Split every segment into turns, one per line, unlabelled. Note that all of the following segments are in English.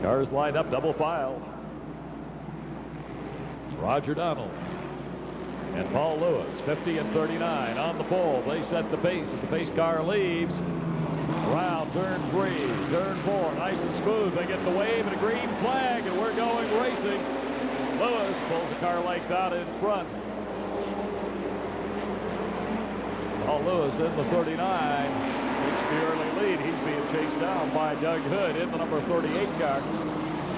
Cars lined up double file. It's Roger Donald and Paul Lewis, 50 and 39 on the pole. They set the pace as the pace car leaves. Around turn 3, turn 4, nice and smooth. They get the wave and a green flag, and we're going racing. Lewis pulls the car length out in front. Paul Lewis in the 39 takes the early lead. He's being chased down by Doug Hood in the number 38 car.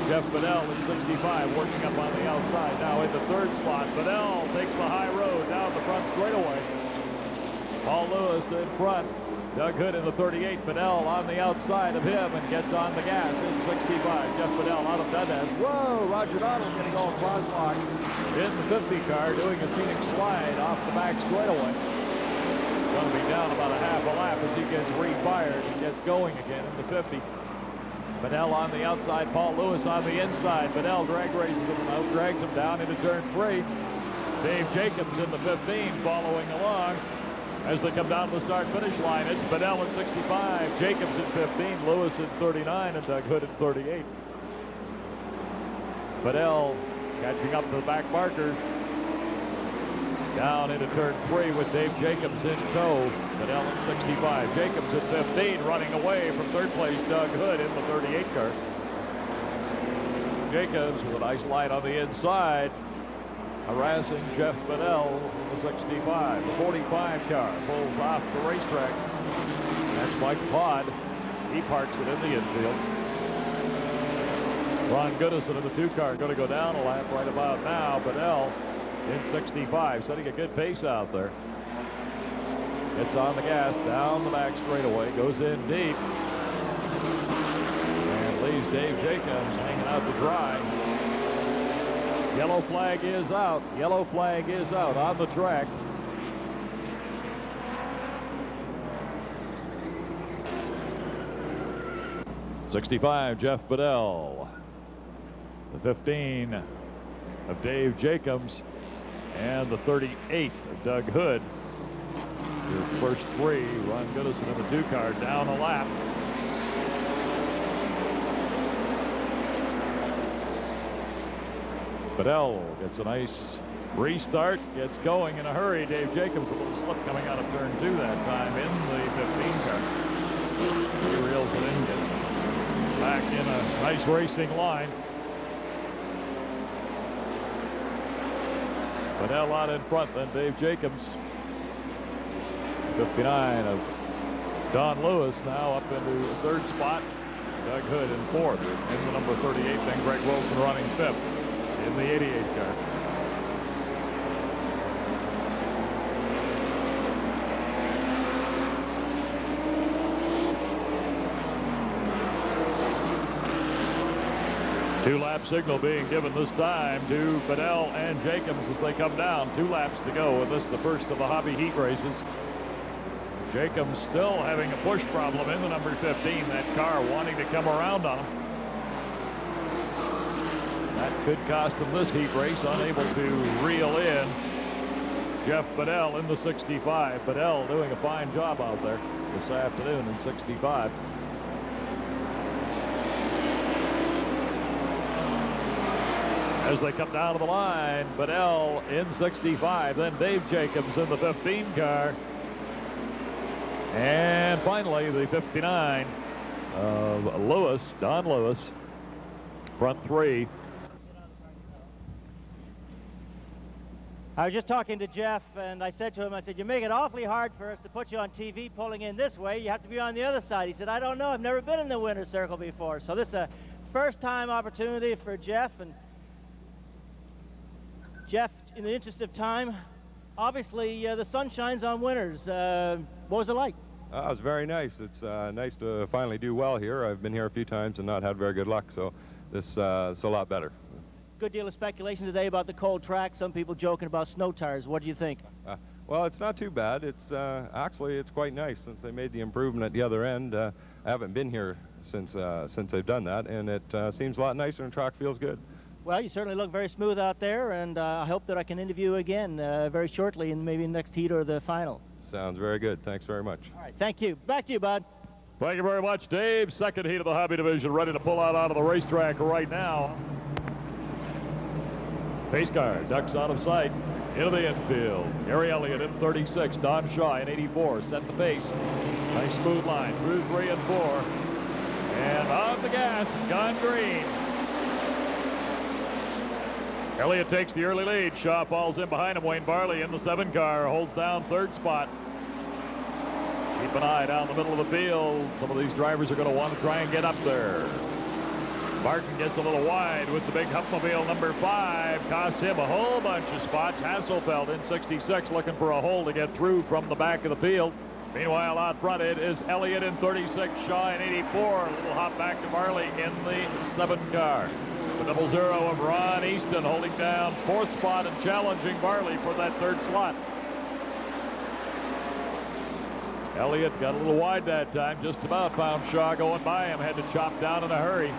Jeff Bedell in 65 working up on the outside. Now in the third spot, Bedell takes the high road down the front straightaway. Paul Lewis in front. Doug Hood in the 38. Bedell on the outside of him and gets on the gas in 65. Jeff Bedell out of Dundas. Whoa, Roger Donald getting all crosswalk in the 50 car, doing a scenic slide off the back straightaway. Going to be down about a half a lap as he gets refired and gets going again in the 50. Bedell on the outside, Paul Lewis on the inside. Bedell drag races him out, drags him down into turn 3. Dave Jacobs in the 15 following along. As they come down to the start-finish line, it's Bedell in 65, Jacobs in 15, Lewis in 39, and Doug Hood in 38. Bedell catching up to the back markers. Down into turn 3 with Dave Jacobs in tow. Bedell in 65, Jacobs in 15, running away from third place, Doug Hood in the 38 car. Jacobs with a nice light on the inside, harassing Jeff Bedell in the 65. The 45 car pulls off the racetrack. That's Mike Pod. He parks it in the infield. Ron Goodison in the 2 car going to go down a lap right about now. Bedell in 65, setting a good pace out there. Gets on the gas, down the back straightaway, goes in deep. And leaves Dave Jacobs hanging out to dry. Yellow flag is out. Yellow flag is out on the track. '65, Jeff Bedell. The 15 of Dave Jacobs and the 38 of Doug Hood. Your first 3, Ron Goodison in the 2 car down a lap. Bedell gets a nice restart, gets going in a hurry. Dave Jacobs, a little slip coming out of turn 2 that time in the 15 car. He reels it in, gets back in a nice racing line. Bedell out in front, then Dave Jacobs. 59 of Don Lewis now up into the 3rd spot. Doug Hood in 4th. In the number 38, then Greg Wilson running 5th. In the 88 car. Two-lap signal being given this time to Bedell and Jacobs as they come down. 2 laps to go, and this the first of the hobby heat races. Jacobs still having a push problem in the number 15. That car wanting to come around on him. That could cost him this heat race, unable to reel in Jeff Bedell in the 65. Bedell doing a fine job out there this afternoon in 65. As they come down to the line, Bedell in 65, then Dave Jacobs in the 15 car. And finally, the 59 of Lewis, Don Lewis, front 3.
I was just talking to Jeff, and I said to him, I said, you make it awfully hard for us to put you on TV pulling in this way. You have to be on the other side. He said, I don't know. I've never been in the winner's circle before. So this is a first-time opportunity for Jeff. And Jeff, in the interest of time, obviously the sun shines on winners. What was it like?
It was very nice. It's nice to finally do well here. I've been here a few times and not had very good luck, so this is a lot better.
Good deal of speculation today about the cold track. Some people joking about snow tires. What do you think?
Well, it's not too bad. It's actually it's quite nice since they made the improvement at the other end. I haven't been here since they've done that, and it seems a lot nicer and track feels good.
Well, you certainly look very smooth out there, and I hope that I can interview you again very shortly in maybe next heat or the final.
Sounds very good. Thanks very much.
All right, thank you. Back to you, Bud.
Thank you very much, Dave. Second heat of the hobby division, ready to pull out onto the racetrack right now. Pace car ducks out of sight into the infield. Gary Elliott in 36, Don Shaw in 84 set the pace. Nice smooth line through 3 and 4. And on the gas, gone green. Elliott takes the early lead. Shaw falls in behind him. Wayne Barley in the 7 car holds down 3rd spot. Keep an eye down the middle of the field. Some of these drivers are going to want to try and get up there. Martin gets a little wide with the big Huffmobile number 5. Costs him a whole bunch of spots. Hasselfeld in 66 looking for a hole to get through from the back of the field. Meanwhile, out front it is Elliott in 36, Shaw in 84. A little hop back to Barley in the 7 car. The 00 of Ron Easton holding down 4th spot and challenging Barley for that 3rd slot. Elliott got a little wide that time, just about found Shaw going by him, had to chop down in a hurry.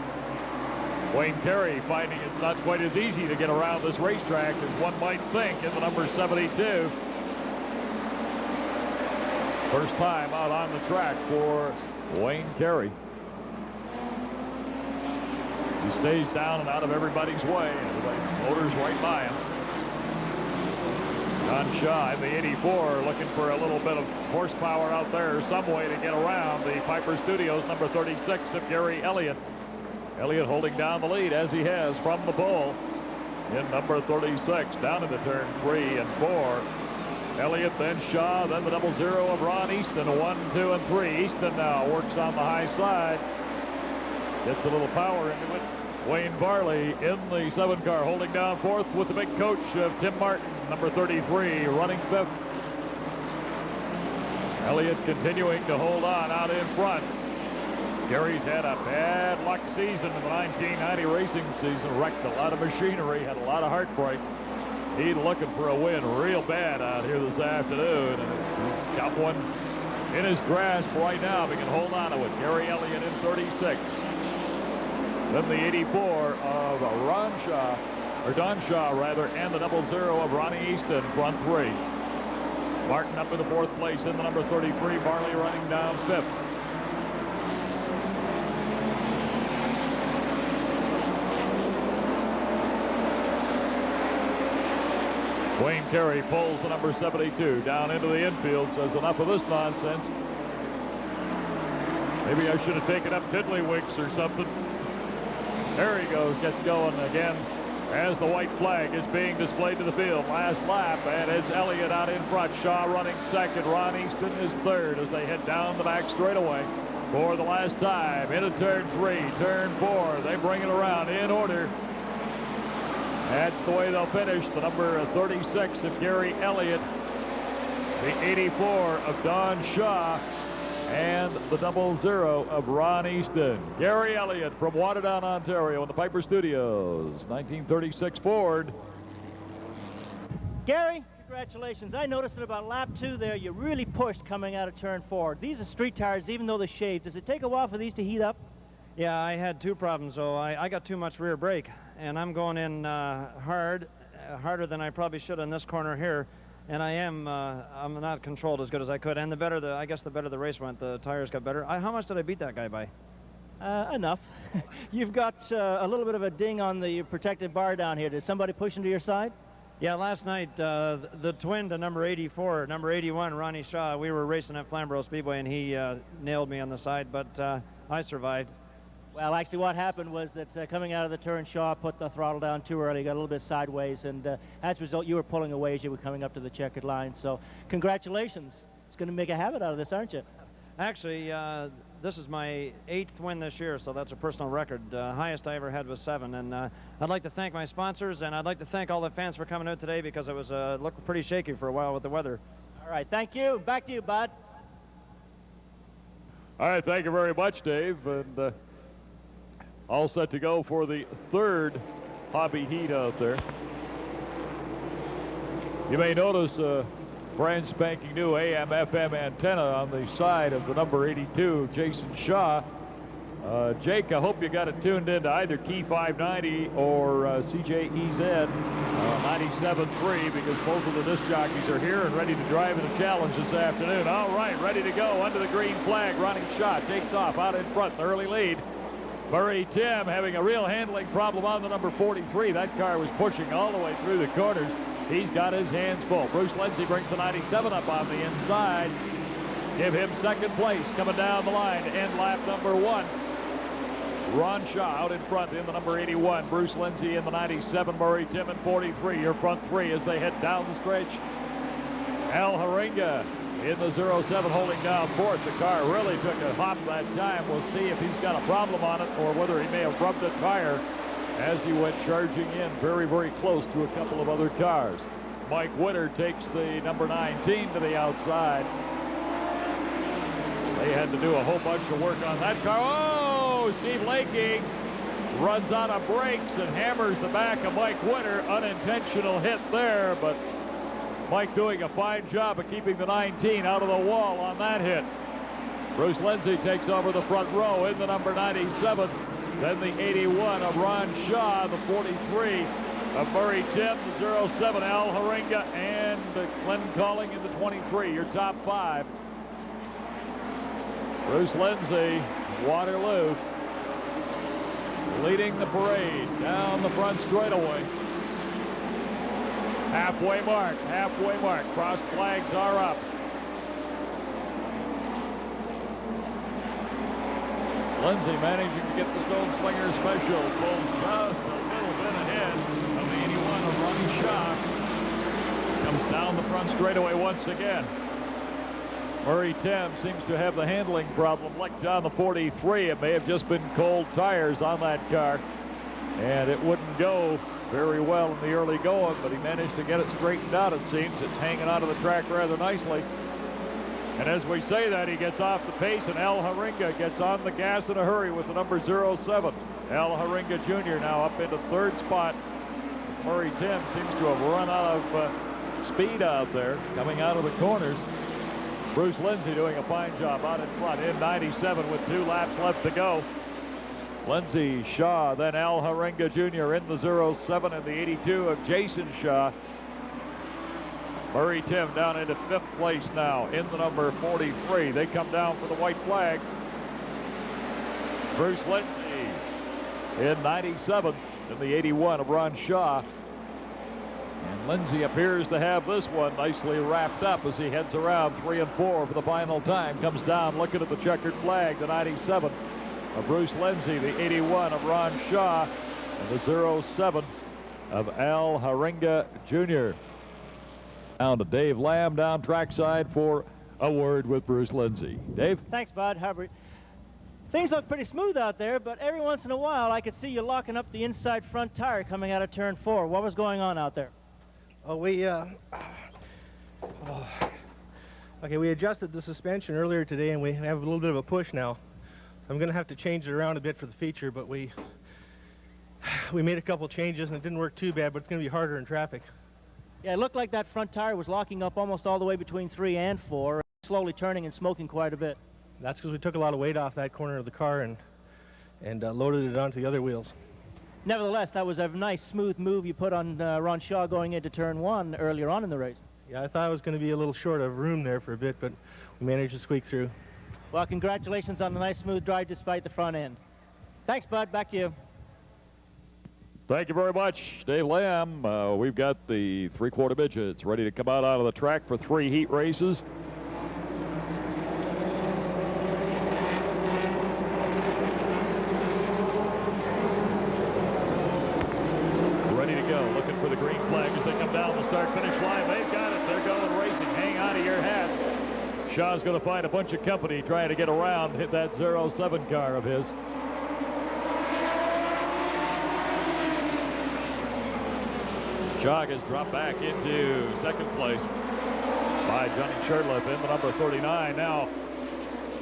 Wayne Carey finding it's not quite as easy to get around this racetrack as one might think in the number 72. First time out on the track for Wayne Carey. He stays down and out of everybody's way. Everybody motors right by him. Don Shaw in the 84 looking for a little bit of horsepower out there, some way to get around the Piper Studios number 36 of Gary Elliott. Elliott holding down the lead as he has from the pole in number 36 down into turn 3 and 4. Elliott, then Shaw, then the 00 of Ron Easton, 1, 2, and 3. Easton now works on the high side. Gets a little power into it. Wayne Barley in the 7 car holding down 4th with the big coach of Tim Martin, number 33, running 5th. Elliott continuing to hold on out in front. Gary's had a bad luck season in the 1990 racing season. Wrecked a lot of machinery, had a lot of heartbreak. He's looking for a win real bad out here this afternoon, and he's got one in his grasp right now. If he can hold on to it. Gary Elliott in 36. Then the 84 of Don Shaw rather, and the 00 of Ronnie Easton, front 3. Martin up in the 4th place in the number 33. Barley running down 5th. Wayne Carey pulls the number 72 down into the infield, says enough of this nonsense. Maybe I should have taken up Tiddlywinks or something. There he goes, gets going again as the white flag is being displayed to the field. Last lap, and it's Elliott out in front. Shaw running 2nd. Ron Easton is 3rd as they head down the back straightaway for the last time. Into turn 3, turn 4. They bring it around in order. That's the way they'll finish. The number 36 of Gary Elliott, the 84 of Don Shaw, and the 00 of Ron Easton. Gary Elliott from Waterdown, Ontario in the Piper Studios, 1936 Ford.
Gary, congratulations. I noticed that about lap 2 there, you really pushed coming out of turn 4. These are street tires, even though they're shaved. Does it take a while for these to heat up?
Yeah, I had 2 problems. So I got too much rear brake, and I'm going in harder than I probably should in this corner here. And I'm not controlled as good as I could. And I guess the better the race went, the tires got better. How much did I beat that guy by?
Enough. You've got a little bit of a ding on the protective bar down here. Did somebody push into your side?
Yeah, last night, the twin to number 84, number 81, Ronnie Shaw, we were racing at Flamborough Speedway, and he nailed me on the side, but I survived.
Well, actually what happened was that coming out of the turn, Shaw put the throttle down too early, got a little bit sideways, and as a result, you were pulling away as you were coming up to the checkered line. So congratulations. It's going to make a habit out of this, aren't you?
Actually, this is my 8th win this year, so that's a personal record. Highest I ever had was 7, and I'd like to thank my sponsors, and I'd like to thank all the fans for coming out today, because it was looked pretty shaky for a while with the weather.
All right, thank you. Back to you, Bud.
All right, thank you very much, Dave. And all set to go for the 3rd hobby heat out there. You may notice a brand spanking new AM/FM antenna on the side of the number 82, Jason Shaw. Jake, I hope you got it tuned into either Key 590 or CJEZ 97.3, because both of the disc jockeys are here and ready to drive in a challenge this afternoon. All right, ready to go under the green flag. Running shot takes off out in front, the early lead. Murray Tim having a real handling problem on the number 43. That car was pushing all the way through the corners. He's got his hands full. Bruce Lindsay brings the 97 up on the inside. Give him second place coming down the line to end lap number 1. Ron Shaw out in front in the number 81. Bruce Lindsay in the 97. Murray Tim in 43. Your front three as they head down the stretch. Al Haringa in the 07 holding down fourth. The car really took a hop that time. We'll see if he's got a problem on it or whether he may have rubbed a tire as he went charging in very, very close to a couple of other cars. Mike Witter takes the number 19 to the outside. They had to do a whole bunch of work on that car. Oh, Steve Lakey runs out of brakes and hammers the back of Mike Witter. Unintentional hit there, but Mike doing a fine job of keeping the 19 out of the wall on that hit. Bruce Lindsay takes over the front row in the number 97. Then the 81 of Ron Shaw, the 43 of Murray Tim, the 07 Al Haringa, and Glenn Calling in the 23. Your top 5. Bruce Lindsay, Waterloo, leading the parade down the front straightaway. Halfway mark, halfway mark. Cross flags are up. Lindsay managing to get the Stone Slinger Special. Pulled just a little bit ahead of the 81 of Ronnie Shaw. Comes down the front straightaway once again. Murray Tim seems to have the handling problem like down the 43. It may have just been cold tires on that car, and it wouldn't go very well in the early going, but he managed to get it straightened out. It seems it's hanging out of the track rather nicely. And as we say that, he gets off the pace, and Al Haringa gets on the gas in a hurry with the number 07. Al Haringa Jr. now up into third spot. Murray Tim seems to have run out of speed out there coming out of the corners. Bruce Lindsay doing a fine job out in front in 97 with 2 laps left to go. Lindsay, Shaw, then Al Haringa Jr. in the 07 and the 82 of Jason Shaw. Murray Tim down into 5th place now in the number 43. They come down for the white flag. Bruce Lindsay in 97 and the 81 of Ron Shaw. And Lindsay appears to have this one nicely wrapped up as he heads around 3 and 4 for the final time. Comes down looking at the checkered flag, the 97 of Bruce Lindsay, the 81 of Ron Shaw, and the 07 of Al Haringa Jr. Down to Dave Lamb down trackside for a word with Bruce Lindsay. Dave?
Thanks, Bud. Hubbard. Things look pretty smooth out there, but every once in a while I could see you locking up the inside front tire coming out of turn 4. What was going on out there?
Oh, we adjusted the suspension earlier today, and we have a little bit of a push now. I'm going to have to change it around a bit for the feature, but we made a couple changes, and it didn't work too bad, but it's going to be harder in traffic.
Yeah, it looked like that front tire was locking up almost all the way between 3 and 4, slowly turning and smoking quite a bit.
That's because we took a lot of weight off that corner of the car and loaded it onto the other wheels.
Nevertheless, that was a nice, smooth move you put on Ron Shaw going into turn 1 earlier on in the race.
Yeah, I thought I was going to be a little short of room there for a bit, but we managed to squeak through.
Well, congratulations on the nice, smooth drive despite the front end. Thanks, Bud. Back to you.
Thank you very much, Dave Lamb. We've got the 3/4 midgets ready to come out of the track for 3 heat races. Ready to go, looking for the green flag as they come down the start-finish line. They've got it. They're going racing. Hang on to your hats. Shaw's going to find a bunch of company trying to get around, hit that 07 car of his. Shaw has dropped back into second place by Johnny Shurtleff in the number 39. Now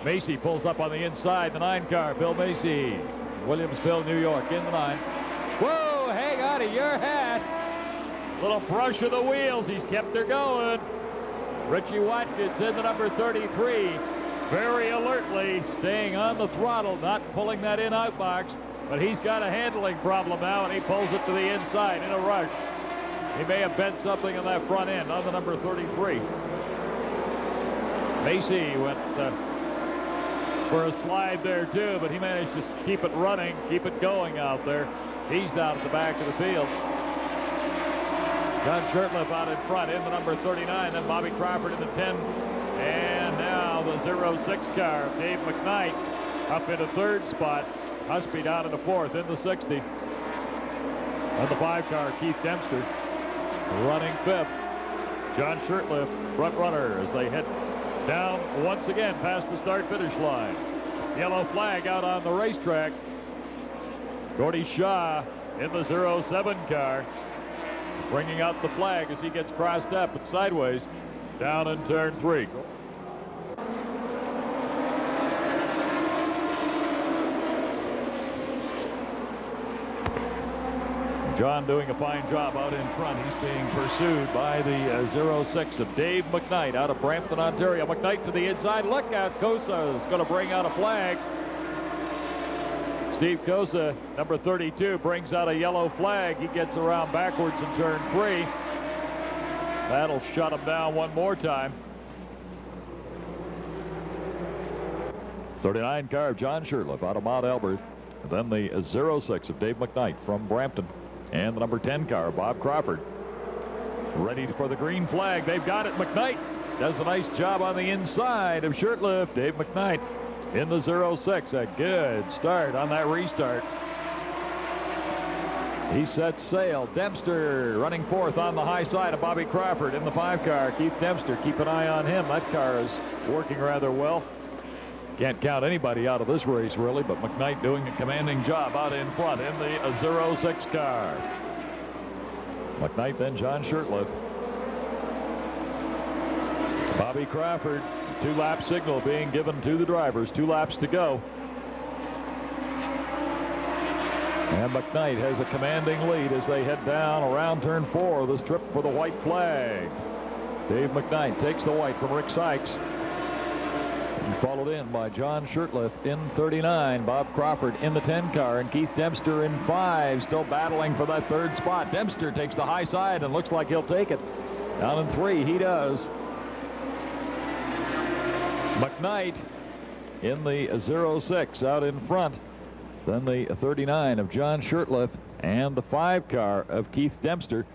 Macy pulls up on the inside, the 9 car. Bill Macy, Williamsville, New York, in the 9. Whoa, hang on to your hat. Little brush of the wheels. He's kept her going. Richie Watkins in the number 33. very alertly staying on the throttle, not pulling that in-out box, but he's got a handling problem now, and he pulls it to the inside in a rush. He may have bent something on that front end on the number 33. Macy went for a slide there too, but he managed to keep it running, keep it going out there. He's down at the back of the field. John Shurtleff out in front in the number 39, then Bobby Crawford in the 10. And now the 06 car, Dave McKnight, up in the third spot. Husby down in the fourth in the 60. And the 5 car, Keith Dempster, running fifth. John Shurtleff, front runner as they head down once again past the start-finish line. Yellow flag out on the racetrack. Gordy Shaw in the 07 car, bringing out the flag as he gets crossed up and sideways down in turn 3. John doing a fine job out in front. He's being pursued by the 06 of Dave McKnight out of Brampton, Ontario. McKnight to the inside. Look out. Kosa is going to bring out a flag. Steve Kosa, number 32, brings out a yellow flag. He gets around backwards in turn 3. That'll shut him down one more time. 39 car of John Shurtleff out of Mount Elbert. And then the 06 of Dave McKnight from Brampton. And the number 10 car, Bob Crawford. Ready for the green flag. They've got it. McKnight does a nice job on the inside of Shurtleff. Dave McKnight in the 06. A good start on that restart. He sets sail. Dempster running fourth on the high side of Bobby Crawford in the 5 car. Keith Dempster, keep an eye on him. That car is working rather well. Can't count anybody out of this race, really, but McKnight doing a commanding job out in front in the 06 car. McKnight, then John Shurtleff. Bobby Crawford, 2-lap signal being given to the drivers. 2 laps to go. And McKnight has a commanding lead as they head down around turn 4 of this trip for the white flag. Dave McKnight takes the white from Rick Sykes. Followed in by John Shurtleff in 39, Bob Crawford in the 10 car, and Keith Dempster in 5, still battling for that third spot. Dempster takes the high side and looks like he'll take it. Down in 3, he does. McKnight in the 06 out in front. Then the 39 of John Shurtleff and the 5 car of Keith Dempster.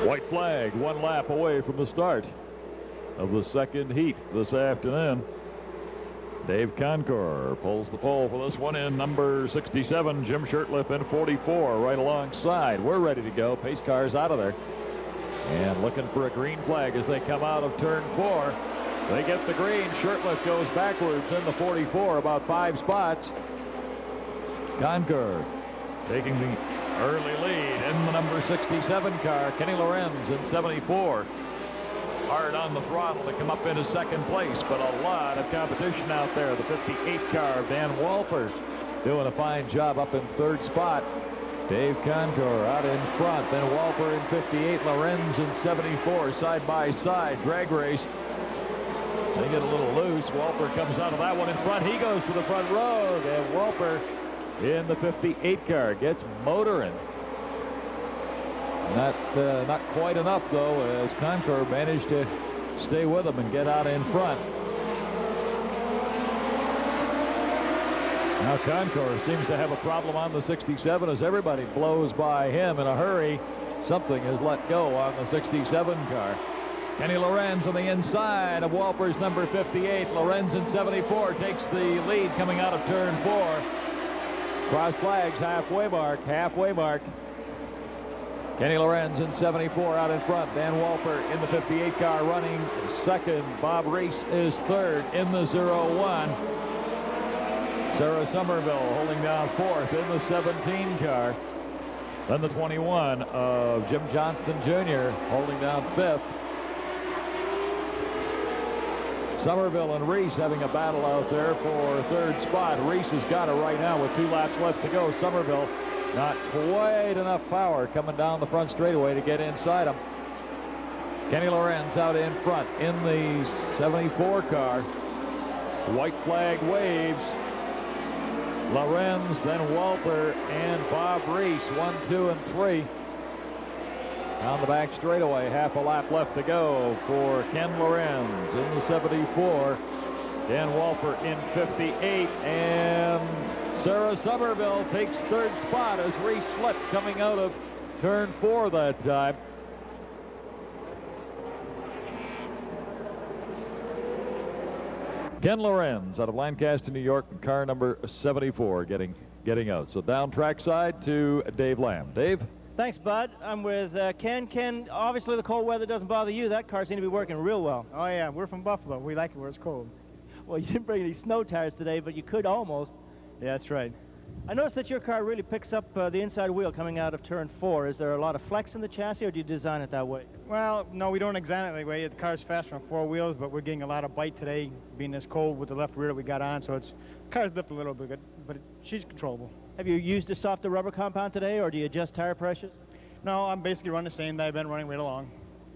White flag 1 lap away from the start of the second heat this afternoon. Dave Concor pulls the pole for this one in number 67. Jim Shurtleff in 44 right alongside. We're ready to go. Pace cars out of there. And looking for a green flag as they come out of turn 4. They get the green. Shurtleff goes backwards in the 44 about 5 spots. Concor taking the early lead in the number 67 car. Kenny Lorenz in 74. Hard on the throttle to come up into second place, but a lot of competition out there. The 58 car, Dan Walper, doing a fine job up in third spot. Dave Concor out in front, then Walper in 58, Lorenz in 74, side by side, drag race. They get a little loose. Walper comes out of that one in front. He goes to the front row, and Walper in the 58 car gets motoring. Not quite enough, though, as Concor managed to stay with him and get out in front. Now Concor seems to have a problem on the 67 as everybody blows by him in a hurry. Something is let go on the 67 car. Kenny Lorenz on the inside of Walper's number 58. Lorenz in 74 takes the lead coming out of turn 4. Cross flags, halfway mark. Kenny Lorenz in 74 out in front. Dan Walper in the 58 car running second. Bob Reese is third in the 01. Sarah Somerville holding down fourth in the 17 car. Then the 21 of Jim Johnston Jr. holding down fifth. Somerville and Reese having a battle out there for third spot. Reese has got it right now with 2 laps left to go. Somerville not quite enough power coming down the front straightaway to get inside him. Kenny Lorenz out in front in the 74 car. White flag waves. Lorenz, then Walper and Bob Reese, 1, 2, and 3. On the back straightaway, half a lap left to go for Ken Lorenz in the 74. Dan Walper in 58, and Sarah Somerville takes third spot as Reese slipped coming out of turn 4 that time. Ken Lorenz out of Lancaster, New York, car number 74 getting out. So down trackside to Dave Lamb. Dave?
Thanks, Bud. I'm with Ken. Ken, obviously the cold weather doesn't bother you. That car seemed to be working real well.
Oh, yeah, we're from Buffalo. We like it where it's cold.
Well, you didn't bring any snow tires today, but you could almost.
Yeah, that's right.
I noticed that your car really picks up the inside wheel coming out of turn 4. Is there a lot of flex in the chassis, or do you design it that way?
Well, no, we don't design it that way. The car's faster on 4 wheels, but we're getting a lot of bite today, being this cold with the left rear that we got on, so the car's lift a little bit, but she's controllable.
Have you used a softer rubber compound today, or do you adjust tire pressures?
No, I'm basically running the same that I've been running right along.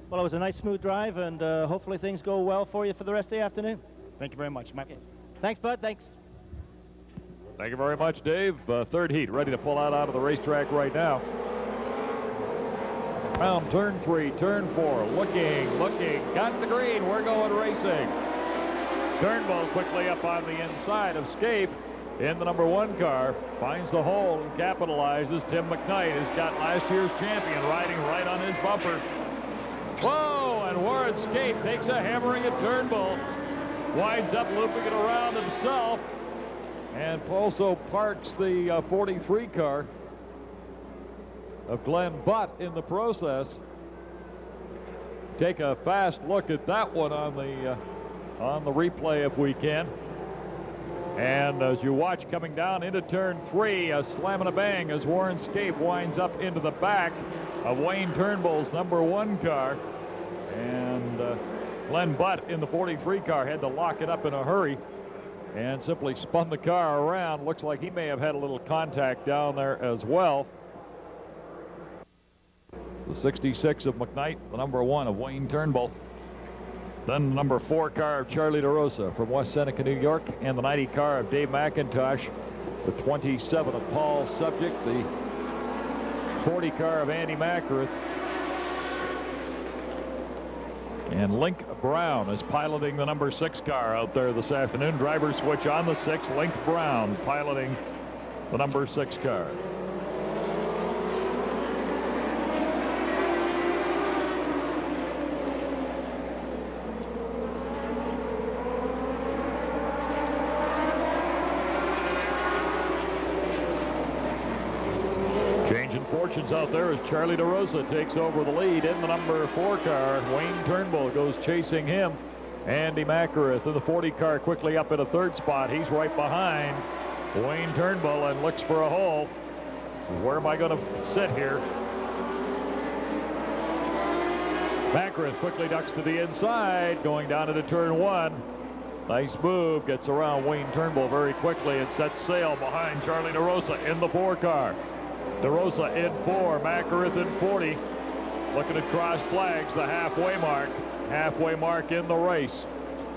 Well, it was a nice smooth drive, and hopefully things go well for you for the rest of the afternoon.
Thank you very much.
Okay. Thanks, Bud. Thanks.
Thank you very much, Dave. Third heat, ready to pull out of the racetrack right now. Around turn 3, turn 4, looking, got the green, we're going racing. Turnbull quickly up on the inside of Scape in the number 1 car, finds the hole and capitalizes. Tim McKnight has got last year's champion riding right on his bumper. Whoa, and Warren Scape takes a hammering at Turnbull, winds up looping it around himself, and also parks the 43 car of Glenn Butt in the process. Take a fast look at that one on the replay if we can. And as you watch coming down into turn 3, a slam and a bang as Warren Scape winds up into the back of Wayne Turnbull's number 1 car. And Glenn Butt in the 43 car had to lock it up in a hurry and simply spun the car around. Looks like he may have had a little contact down there as well. The 66 of McKnight, the number 1 of Wayne Turnbull. Then the number 4 car of Charlie DeRosa from West Seneca, New York, and the 90 car of Dave McIntosh. The 27 of Paul Subject, the 40 car of Andy Mackworth. And Link Brown is piloting the number 6 car out there this afternoon. Driver switch on the 6, Link Brown piloting the number 6 car. Changing fortunes out there as Charlie DeRosa takes over the lead in the number 4 car. Wayne Turnbull goes chasing him. Andy Mackworth in the 40 car quickly up in a 3rd spot. He's right behind Wayne Turnbull and looks for a hole. Where am I going to sit here? Mackworth quickly ducks to the inside, going down into turn 1. Nice move, gets around Wayne Turnbull very quickly and sets sail behind Charlie DeRosa in the 4 car. DeRosa in 4, Mackworth in 40. Looking at cross flags, the halfway mark in the race.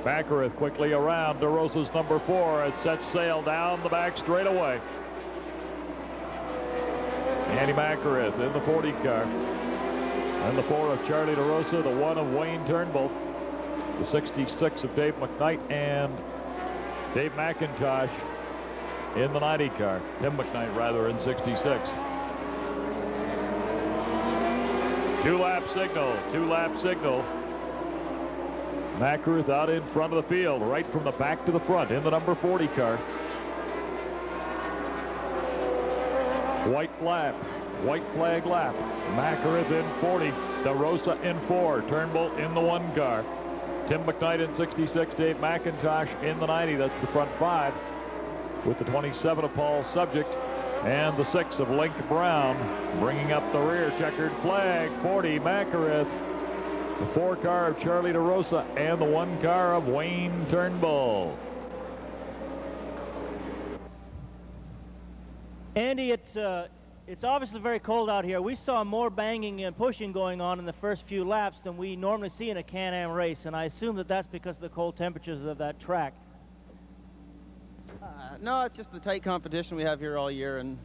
Mackworth quickly around DeRosa's number 4 and sets sail down the back straightaway. Andy Mackworth in the 40 car. And the 4 of Charlie DeRosa, the 1 of Wayne Turnbull, the 66 of Dave McKnight, and Dave McIntosh in the 90 car. Tim McKnight rather in 66. 2-lap signal. Mackworth out in front of the field, right from the back to the front in the number 40 car. White flag lap. Mackworth in 40, DeRosa in 4, Turnbull in the 1 car. Tim McKnight in 66, Dave McIntosh in the 90. That's the front 5 with the 27 of Paul Subject and the 6 of Link Brown bringing up the rear. Checkered flag, 40, Mackworth the 4 car of Charlie DeRosa, and the 1 car of Wayne Turnbull.
Andy, it's obviously very cold out here. We saw more banging and pushing going on in the first few laps than we normally see in a Can-Am race, and I assume that that's because of the cold temperatures of that track.
No, it's just the tight competition we have here all year, and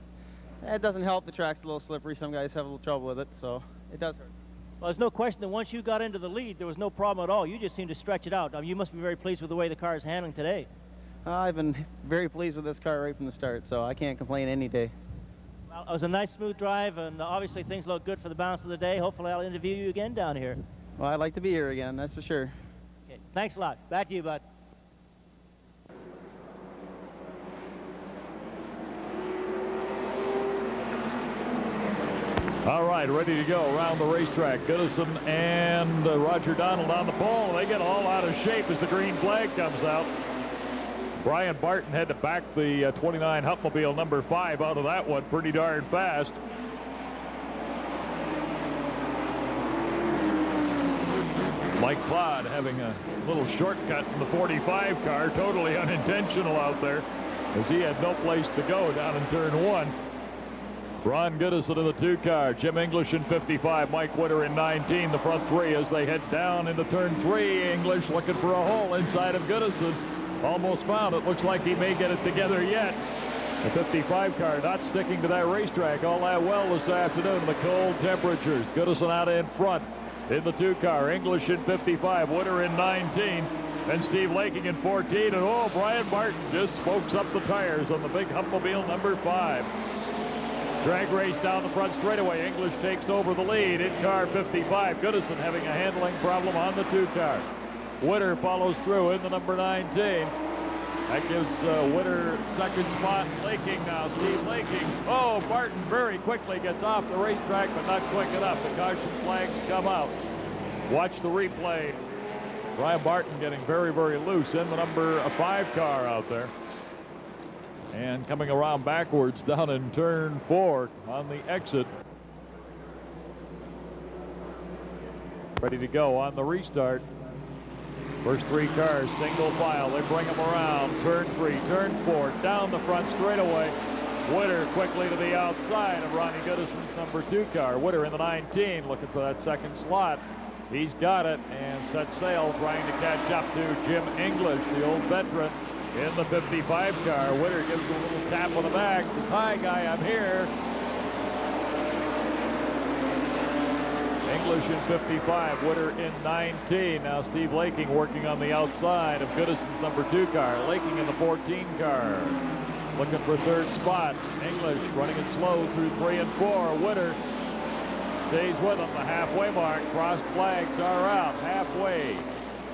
it doesn't help. The track's a little slippery. Some guys have a little trouble with it, so it does hurt.
Well, there's no question that once you got into the lead, there was no problem at all. You just seemed to stretch it out. I mean, you must be very pleased with the way the car is handling today.
I've been very pleased with this car right from the start, so I can't complain any day.
Well, it was a nice, smooth drive, and obviously things look good for the balance of the day. Hopefully I'll interview you again down here.
Well, I'd like to be here again, that's for sure.
Okay, thanks a lot. Back to you, bud.
All right, ready to go around the racetrack. Goodison and Roger Donald on the pole. They get all out of shape as the green flag comes out. Brian Barton had to back the 29 Hupmobile number 5 out of that one pretty darn fast. Mike Clodd having a little shortcut in the 45 car, totally unintentional out there, as he had no place to go down in turn 1. Ron Goodison in the 2 car, Jim English in 55, Mike Witter in 19, the front 3 as they head down into turn 3. English looking for a hole inside of Goodison. Almost found it. Looks like he may get it together yet. The 55 car not sticking to that racetrack all that well this afternoon in the cold temperatures. Goodison out in front in the 2 car. English in 55, Witter in 19, and Steve Laking in 14. And oh, Brian Martin just spokes up the tires on the big Hupmobile number 5. Drag race down the front straightaway. English takes over the lead in car 55. Goodison having a handling problem on the 2 car. Witter follows through in the number 19. That gives Witter second spot. Laking now, Steve Laking. Oh, Barton very quickly gets off the racetrack, but not quick enough. The caution flags come out. Watch the replay. Brian Barton getting very, very loose in the number 5 car out there. And coming around backwards down in turn 4 on the exit. Ready to go on the restart. First 3 cars, single file. They bring them around. Turn 3, turn 4, down the front straightaway. Witter quickly to the outside of Ronnie Goodison's number 2 car. Witter in the 19, looking for that second slot. He's got it and set sail, trying to catch up to Jim English, the old veteran, in the 55 car. Witter gives a little tap on the back, says, "Hi, guy, I'm here." English in 55, Witter in 19. Now Steve Laking working on the outside of Goodison's number 2 car. Laking in the 14 car, looking for 3rd spot. English running it slow through 3 and 4. Witter stays with him, the halfway mark. Crossed flags are out halfway.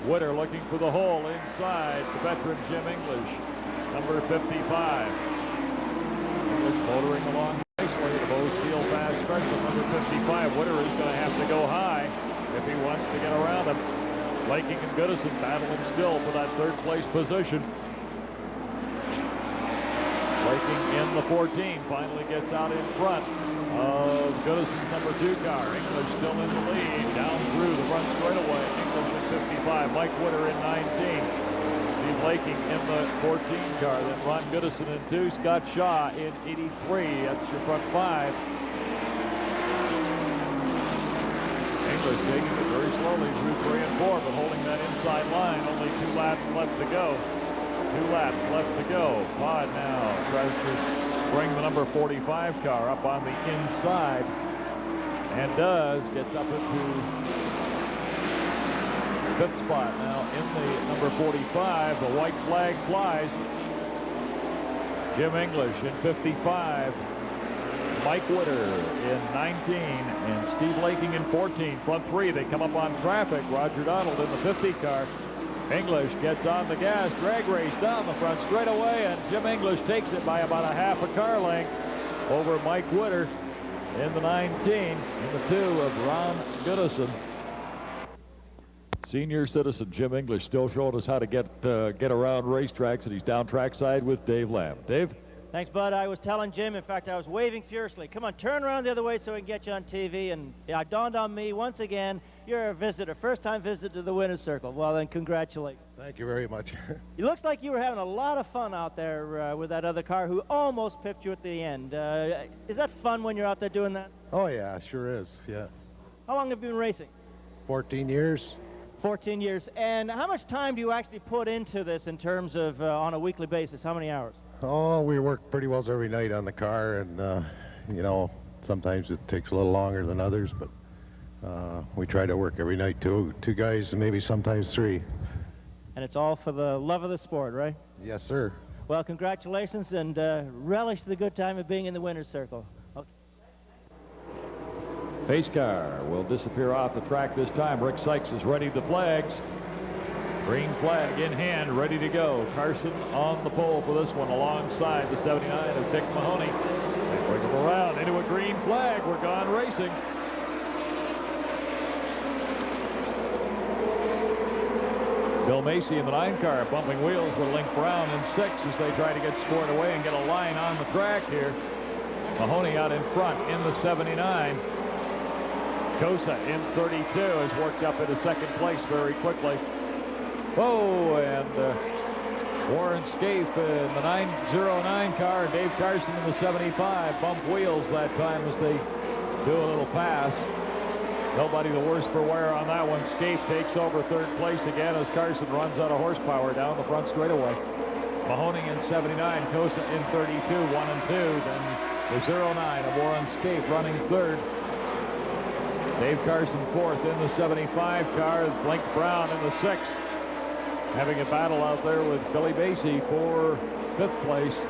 Witter looking for the hole inside the veteran Jim English, number 55. English motoring along nicely. The Bo Seal fast special, number 55. Witter is going to have to go high if he wants to get around him. Laking and Goodison battling still for that 3rd place position. Laking in the 14 finally gets out in front of Goodison's number 2 car. English still in the lead down through the front straightaway. English in 55, Mike Witter in 19. Steve Laking in the 14 car. Then Ron Goodison in 2. Scott Shaw in 83. That's your front 5. English taking it very slowly through 3 and 4, but holding that inside line. Only 2 laps left to go. 2 laps left to go. Pod now tries to bring the number 45 car up on the inside, and does. Gets up into 5th spot now in the number 45. The white flag flies. Jim English in 55. Mike Witter in 19 and Steve Laking in 14. Front 3, they come up on traffic. Roger Donald in the 50 car. English gets on the gas, drag race down the front straightaway, and Jim English takes it by about a half a car length over Mike Witter in the 19, in the 2 of Ron Goodison. Senior citizen Jim English still showing us how to get around racetracks, and he's down trackside with Dave Lamb. Dave?
Thanks, Bud. I was telling Jim, in fact, I was waving furiously. Come on, turn around the other way so we can get you on TV. And it dawned on me once again, you're a visitor, first-time visitor to the winner's circle. Well, then, congratulations.
Thank you very much.
It looks like you were having a lot of fun out there with that other car who almost pipped you at the end. Is that fun when you're out there doing that?
Oh, yeah, sure is, yeah.
How long have you been racing?
14 years.
14 years. And how much time do you actually put into this in terms of on a weekly basis? How many hours?
Oh, we work pretty well every night on the car, and, you know, sometimes it takes a little longer than others, but we try to work every night, two guys, and maybe sometimes three.
And it's all for the love of the sport, right?
Yes, sir.
Well, congratulations, and relish the good time of being in the winner's circle. Okay.
Pace car will disappear off the track this time. Rick Sykes is ready to flags. Green flag in hand, ready to go. Carson on the pole for this one alongside the 79 of Dick Mahoney. They bring him around into a green flag. We're gone racing. Bill Macy in the 9 car bumping wheels with Link Brown in 6 as they try to get scored away and get a line on the track here. Mahoney out in front in the 79. Cosa in 32 has worked up into second place very quickly. Oh, and Warren Scaife in the 909 car, Dave Carson in the 75. Bump wheels that time as they do a little pass. Nobody the worse for wear on that one. Scaife takes over third place again as Carson runs out of horsepower down the front straightaway. Mahoney in 79, Cosa in 32, 1 and 2. Then the 09 of Warren Scaife running third. Dave Carson fourth in the 75 car. Blink Brown in the 6. Having a battle out there with Billy Macy for 5th place.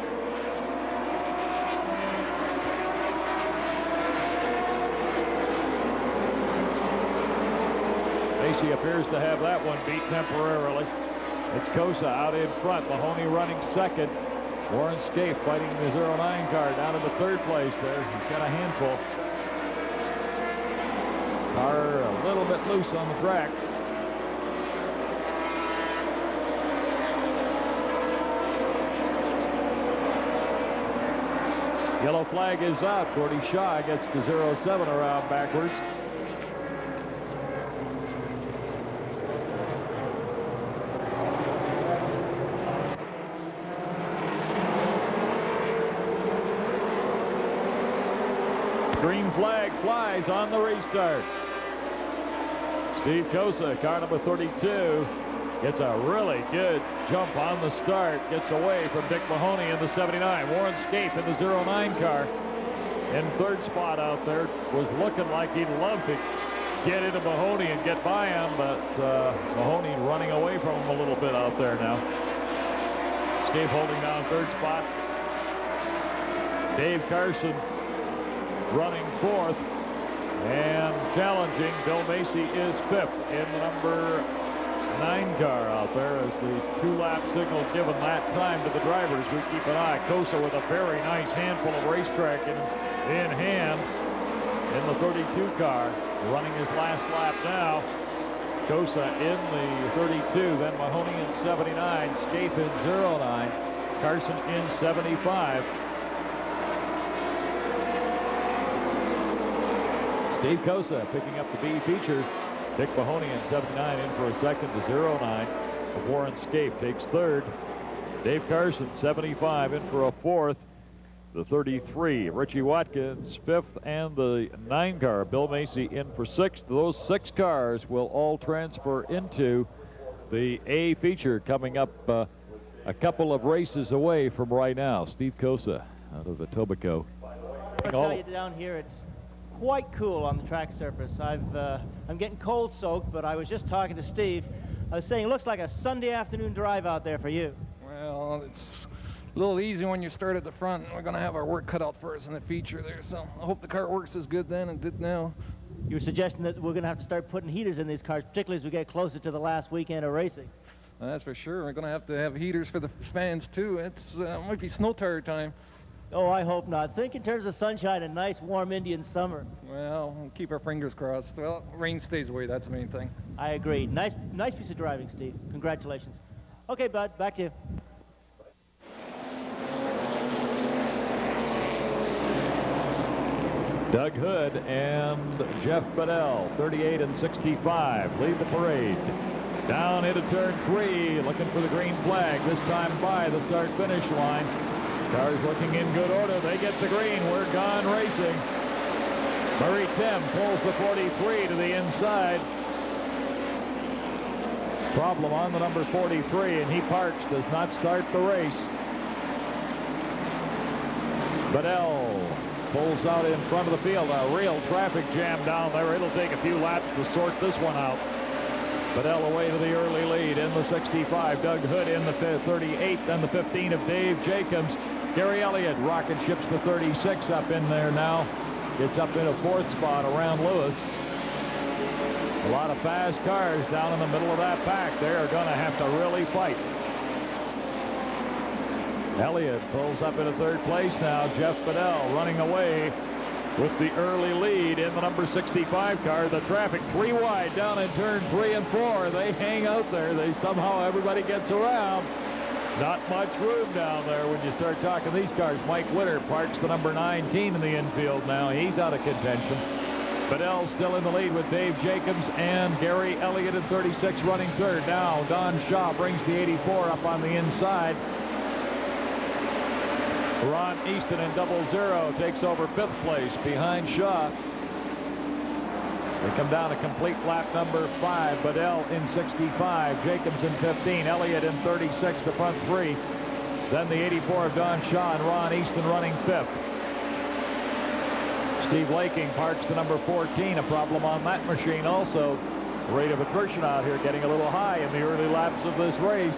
Macy appears to have that one beat temporarily. It's Cosa out in front. Mahoney running second. Warren Scaife fighting the 09 car down into third place there. He's got a handful. Car a little bit loose on the track. Yellow flag is out. Gordy Shaw gets the 07 around backwards. Green flag flies on the restart. Steve Cosa, car number 32, gets a really good jump on the start. Gets away from Dick Mahoney in the 79. Warren Scaife in the 09 car in third spot out there. Was looking like he'd love to get into Mahoney and get by him, but Mahoney running away from him a little bit out there now. Scaife holding down third spot. Dave Carson running fourth, and challenging Bill Macy is 5th in the number 9 car out there as the 2-lap signal given that time to the drivers. We keep an eye. Cosa with a very nice handful of racetrack in hand in the 32 car, running his last lap now. Cosa in the 32, then Mahoney in 79, Scaife in 09, Carson in 75. Steve Cosa picking up the B feature. Dick Mahoney in 79 in for a second. The 09 of Warren Scaife takes third. Dave Carson 75 in for a fourth. The 33 Richie Watkins 5th, and the 9 car Bill Macy in for 6th. Those 6 cars will all transfer into the A feature coming up a couple of races away from right now. Steve Cosa out of Etobicoke.
I'll tell you, down here it's quite cool on the track surface. I'm getting cold soaked, but I was just talking to Steve. I was saying it looks like a Sunday afternoon drive out there for you.
Well, it's a little easy when you start at the front. We're going to have our work cut out for us in the feature there, so I hope the car works as good then as it did now.
You were suggesting that we're going to have to start putting heaters in these cars, particularly as we get closer to the last weekend of racing.
That's for sure. We're going to have heaters for the fans too. It's might be snow tire time.
Oh, I hope not. Think in terms of sunshine and nice, warm Indian summer.
Well, we'll keep our fingers crossed. Well, rain stays away. That's the main thing.
I agree. Nice piece of driving, Steve. Congratulations. Okay, Bud, back to you.
Doug Hood and Jeff Bedell, 38 and 65, lead the parade. Down into turn 3, looking for the green flag, this time by the start-finish line. Cars looking in good order. They get the green. We're gone racing. Murray Tim pulls the 43 to the inside. Problem on the number 43, and he parks, does not start the race. Bedell pulls out in front of the field. A real traffic jam down there. It'll take a few laps to sort this one out. Bedell away to the early lead in the 65. Doug Hood in the 38, then the 15 of Dave Jacobs. Gary Elliott rocket ships the 36 up in there now. Gets up in a 4th spot around Lewis. A lot of fast cars down in the middle of that pack. They are going to have to really fight. Elliott pulls up into 3rd place now. Jeff Bedell running away with the early lead in the number 65 car. The traffic 3 wide down in turn 3 and 4. They hang out there. They somehow everybody gets around. Not much room down there when you start talking these cars. Mike Witter parks the number 19 in the infield now. He's out of contention. Bedell still in the lead with Dave Jacobs and Gary Elliott in 36 running 3rd. Now Don Shaw brings the 84 up on the inside. Ron Easton in 00 takes over 5th place behind Shaw. They come down to complete lap number 5. Bedell in 65, Jacobs in 15, Elliott in 36, the front 3. Then the 84 of Don Shaw and Ron Easton running 5th. Steve Laking parks the number 14. A problem on that machine also. The rate of attrition out here getting a little high in the early laps of this race.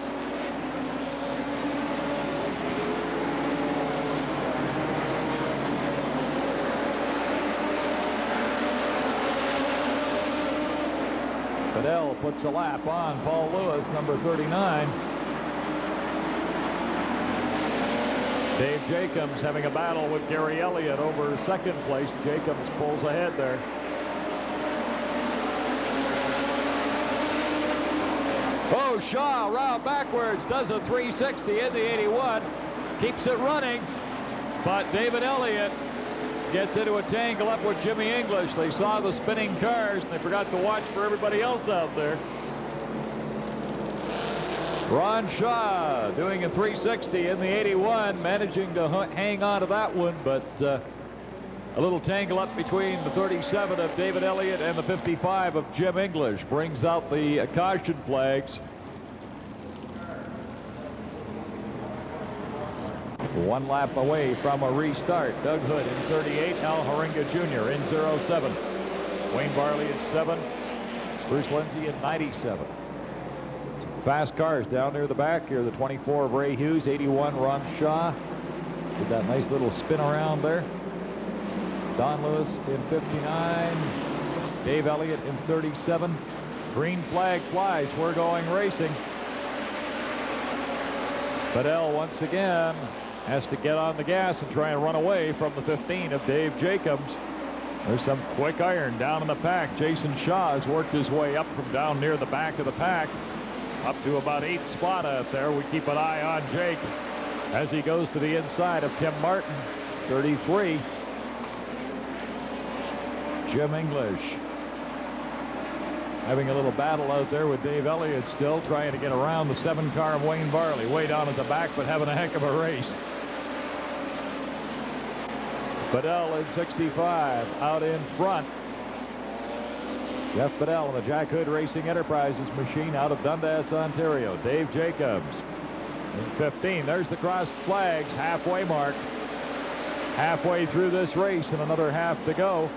Bedell puts a lap on Paul Lewis, number 39. Dave Jacobs having a battle with Gary Elliott over 2nd place. Jacobs pulls ahead there. Oh, Shaw around backwards, does a 360 in the 81. Keeps it running, but David Elliott gets into a tangle up with Jimmy English. They saw the spinning cars and they forgot to watch for everybody else out there. Ron Shaw doing a 360 in the 81, managing to hang on to that one, but a little tangle up between the 37 of David Elliott and the 55 of Jim English brings out the caution flags. One lap away from a restart. Doug Hood in 38, Al Haringa Jr. in 07. Wayne Barley in 7, Bruce Lindsay in 97. Fast cars down near the back here. The 24 of Ray Hughes, 81 Ron Shaw. Did that nice little spin around there. Don Lewis in 59. Dave Elliott in 37. Green flag flies. We're going racing. Bedell once again has to get on the gas and try and run away from the 15 of Dave Jacobs. There's some quick iron down in the pack. Jason Shaw has worked his way up from down near the back of the pack up to about 8th spot out there. We keep an eye on Jake as he goes to the inside of Tim Martin, 33. Jim English having a little battle out there with Dave Elliott, still trying to get around the 7 car of Wayne Barley, way down at the back, but having a heck of a race. Bedell in 65 out in front. Jeff Bedell in the Jack Hood Racing Enterprises machine out of Dundas, Ontario. Dave Jacobs in 15. There's the crossed flags, halfway mark. Halfway through this race and another half to go.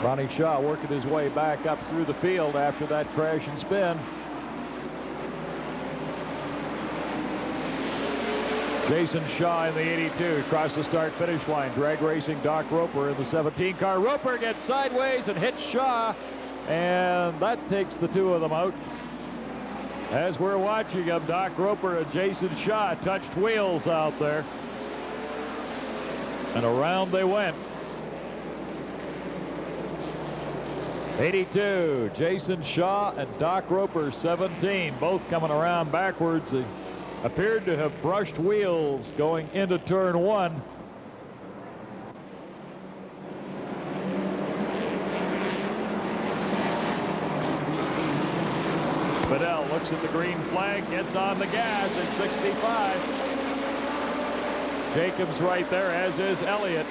Ronnie Shaw working his way back up through the field after that crash and spin. Jason Shaw in the 82 across the start-finish line. Drag Racing Doc Roper in the 17 car. Roper gets sideways and hits Shaw, and that takes the 2 of them out. As we're watching them, Doc Roper and Jason Shaw touched wheels out there, and around they went. 82, Jason Shaw and Doc Roper, 17, both coming around backwards. They appeared to have brushed wheels going into turn 1. Fidel looks at the green flag, gets on the gas at 65. Jacobs right there, as is Elliott.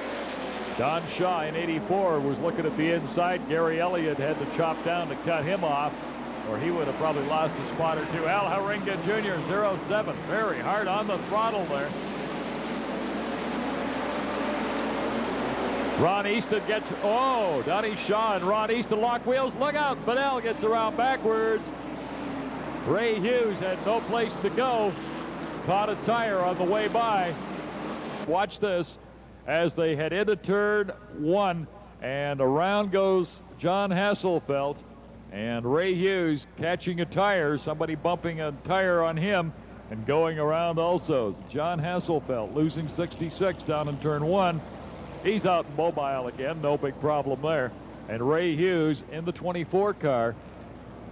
Don Shaw in 84 was looking at the inside. Gary Elliott had to chop down to cut him off, or he would have probably lost a spot or two. Al Haringa Jr. 07, very hard on the throttle there. Ron Easton gets, oh, Donnie Shaw and Ron Easton lock wheels. Look out, Fidel gets around backwards. Ray Hughes had no place to go. Caught a tire on the way by. Watch this as they head into turn 1, and around goes John Hasselfeld, and Ray Hughes catching a tire, somebody bumping a tire on him and going around also. John Hasselfeld losing 66 down in turn 1. He's out in mobile again, no big problem there. And Ray Hughes in the 24 car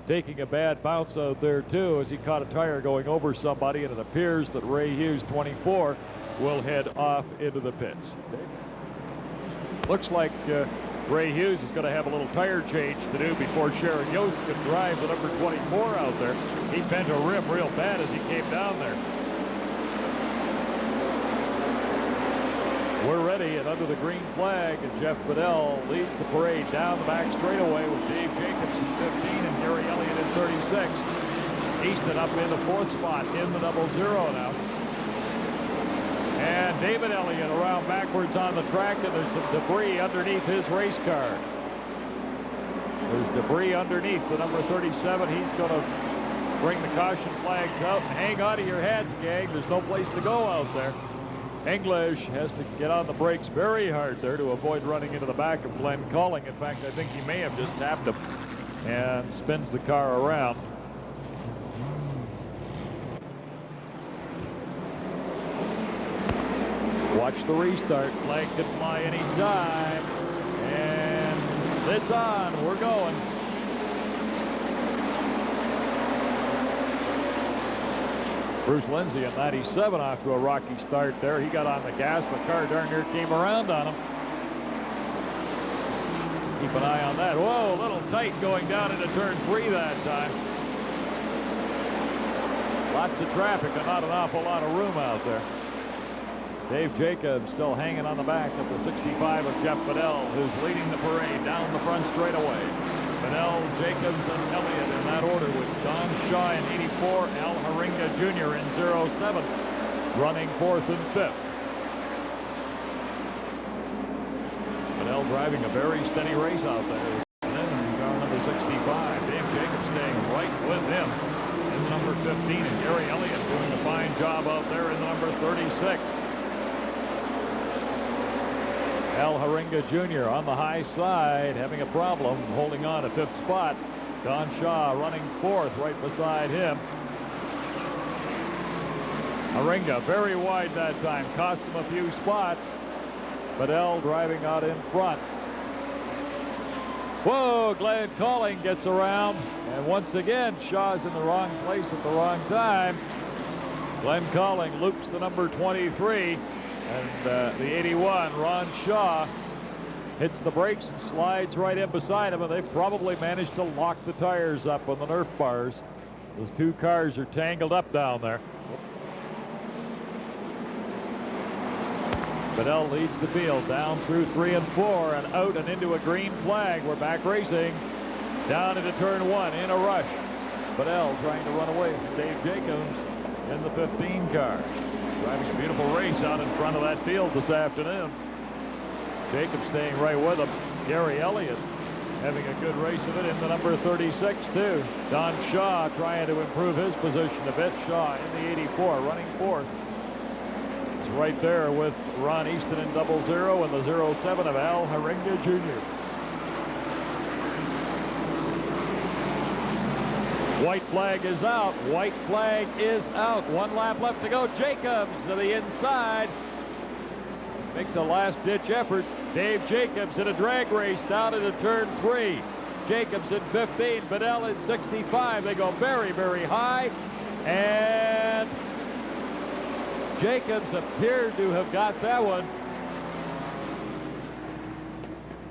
taking a bad bounce out there too, as he caught a tire going over somebody, and it appears that Ray Hughes 24 will head off into the pits. Looks like Ray Hughes is going to have a little tire change to do before Sharon Yost can drive the number 24 out there. He bent a rim real bad as he came down there. We're ready, and under the green flag, and Jeff Fidel leads the parade down the back straightaway with Dave Jacobs in 15 and Gary Elliott in 36. Easton up in the 4th spot in the 00 now. And David Elliott around backwards on the track, and there's some debris underneath his race car. There's debris underneath the number 37. He's going to bring the caution flags out, and hang on to your hats, gang. There's no place to go out there. English has to get on the brakes very hard there to avoid running into the back of Glenn Calling. In fact, I think he may have just tapped him, and spins the car around. Watch the restart. Flag could fly anytime. And it's on. We're going. Bruce Lindsay in 97 off to a rocky start there. He got on the gas. The car darn near came around on him. Keep an eye on that. Whoa, a little tight going down into turn 3 that time. Lots of traffic and not an awful lot of room out there. Dave Jacobs still hanging on the back of the 65 of Jeff Fidel, who's leading the parade down the front straightaway. Fidel, Jacobs, and Elliott in that order, with Don Shaw in 84, Al Haringa Jr. in 07, running 4th and 5th. Fidel driving a very steady race out there. And then car number 65, Dave Jacobs staying right with him in the number 15, and Gary Elliott doing a fine job out there in the number 36. Al Haringa Jr. on the high side, having a problem holding on to 5th spot. Don Shaw running 4th right beside him. Haringa very wide that time, cost him a few spots. Fidel driving out in front. Whoa, Glenn Calling gets around, and once again Shaw's in the wrong place at the wrong time. Glenn Calling loops the number 23. And the 81, Ron Shaw, hits the brakes and slides right in beside him, and they've probably managed to lock the tires up on the Nerf bars. Those two cars are tangled up down there. Fidel leads the field down through 3 and 4 and out and into a green flag. We're back racing down into turn 1 in a rush. Fidel trying to run away from Dave Jacobs in the 15 car. Driving a beautiful race out in front of that field this afternoon. Jacobs staying right with him. Gary Elliott having a good race of it in the number 36 too. Don Shaw trying to improve his position a bit. Shaw in the 84 running 4th. He's right there with Ron Easton in 00 and the 07 of Al Haringa Jr. White flag is out. White flag is out. 1 lap left to go. Jacobs to the inside. Makes a last-ditch effort. Dave Jacobs in a drag race down into turn 3. Jacobs in 15. Fidel in 65. They go very, very high. And Jacobs appeared to have got that one.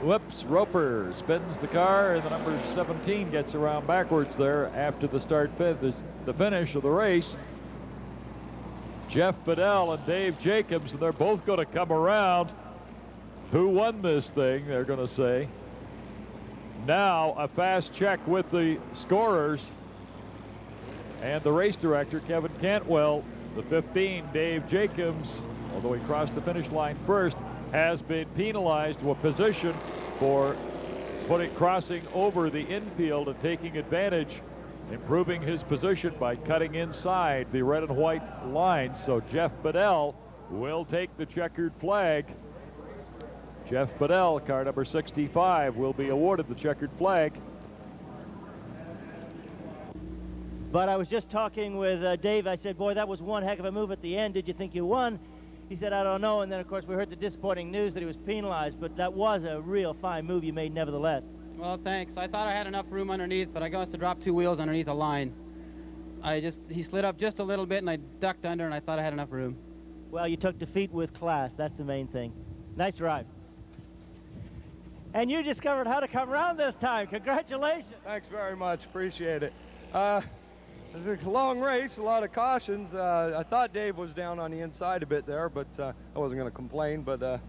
Whoops, Roper spins the car, and the number 17 gets around backwards there after the the finish of the race. Jeff Bedell and Dave Jacobs, and they're both going to come around. Who won this thing, they're going to say. Now a fast check with the scorers and the race director, Kevin Cantwell. The 15, Dave Jacobs, although he crossed the finish line first, has been penalized to a position for crossing over the infield and taking advantage, improving his position by cutting inside the red and white lines. So Jeff Bedell will take the checkered flag. Jeff Bedell, car number 65, will be awarded the checkered flag.
But I was just talking with Dave. I said, boy, that was one heck of a move at the end. Did you think you won? He said, I don't know. And then, of course, we heard the disappointing news that he was penalized. But that was a real fine move you made nevertheless.
Well, thanks. I thought I had enough room underneath, but I must have dropped 2 wheels underneath a line. He slid up just a little bit, and I ducked under, and I thought I had enough room.
Well, you took defeat with class. That's the main thing. Nice drive. And you discovered how to come around this time. Congratulations.
Thanks very much. Appreciate it. It was a long race, a lot of cautions. I thought Dave was down on the inside a bit there, but I wasn't going to complain. But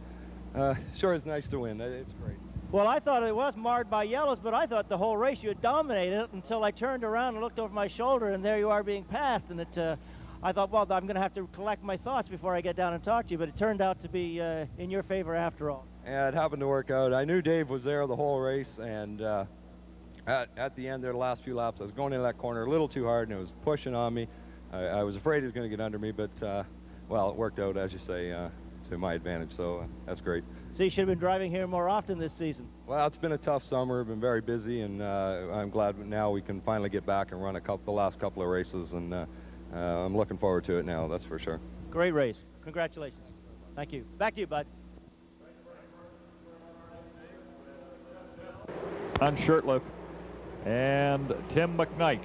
sure, it's nice to win. It's great.
Well, I thought it was marred by yellows, but I thought the whole race you had dominated it until I turned around and looked over my shoulder, and there you are being passed. And I thought, well, I'm going to have to collect my thoughts before I get down and talk to you, but it turned out to be in your favor after all.
Yeah, it happened to work out. I knew Dave was there the whole race, and at the end there, the last few laps, I was going into that corner a little too hard, and it was pushing on me. I was afraid he was going to get under me, but, well, it worked out, as you say, to my advantage, so that's great.
So you should have been driving here more often this season.
Well, it's been a tough summer, been very busy, and I'm glad now we can finally get back and run the last couple of races, and I'm looking forward to it now, that's for sure.
Great race. Congratulations. Thank you. Back to you, Bud.
On Shirtliff and Tim McKnight,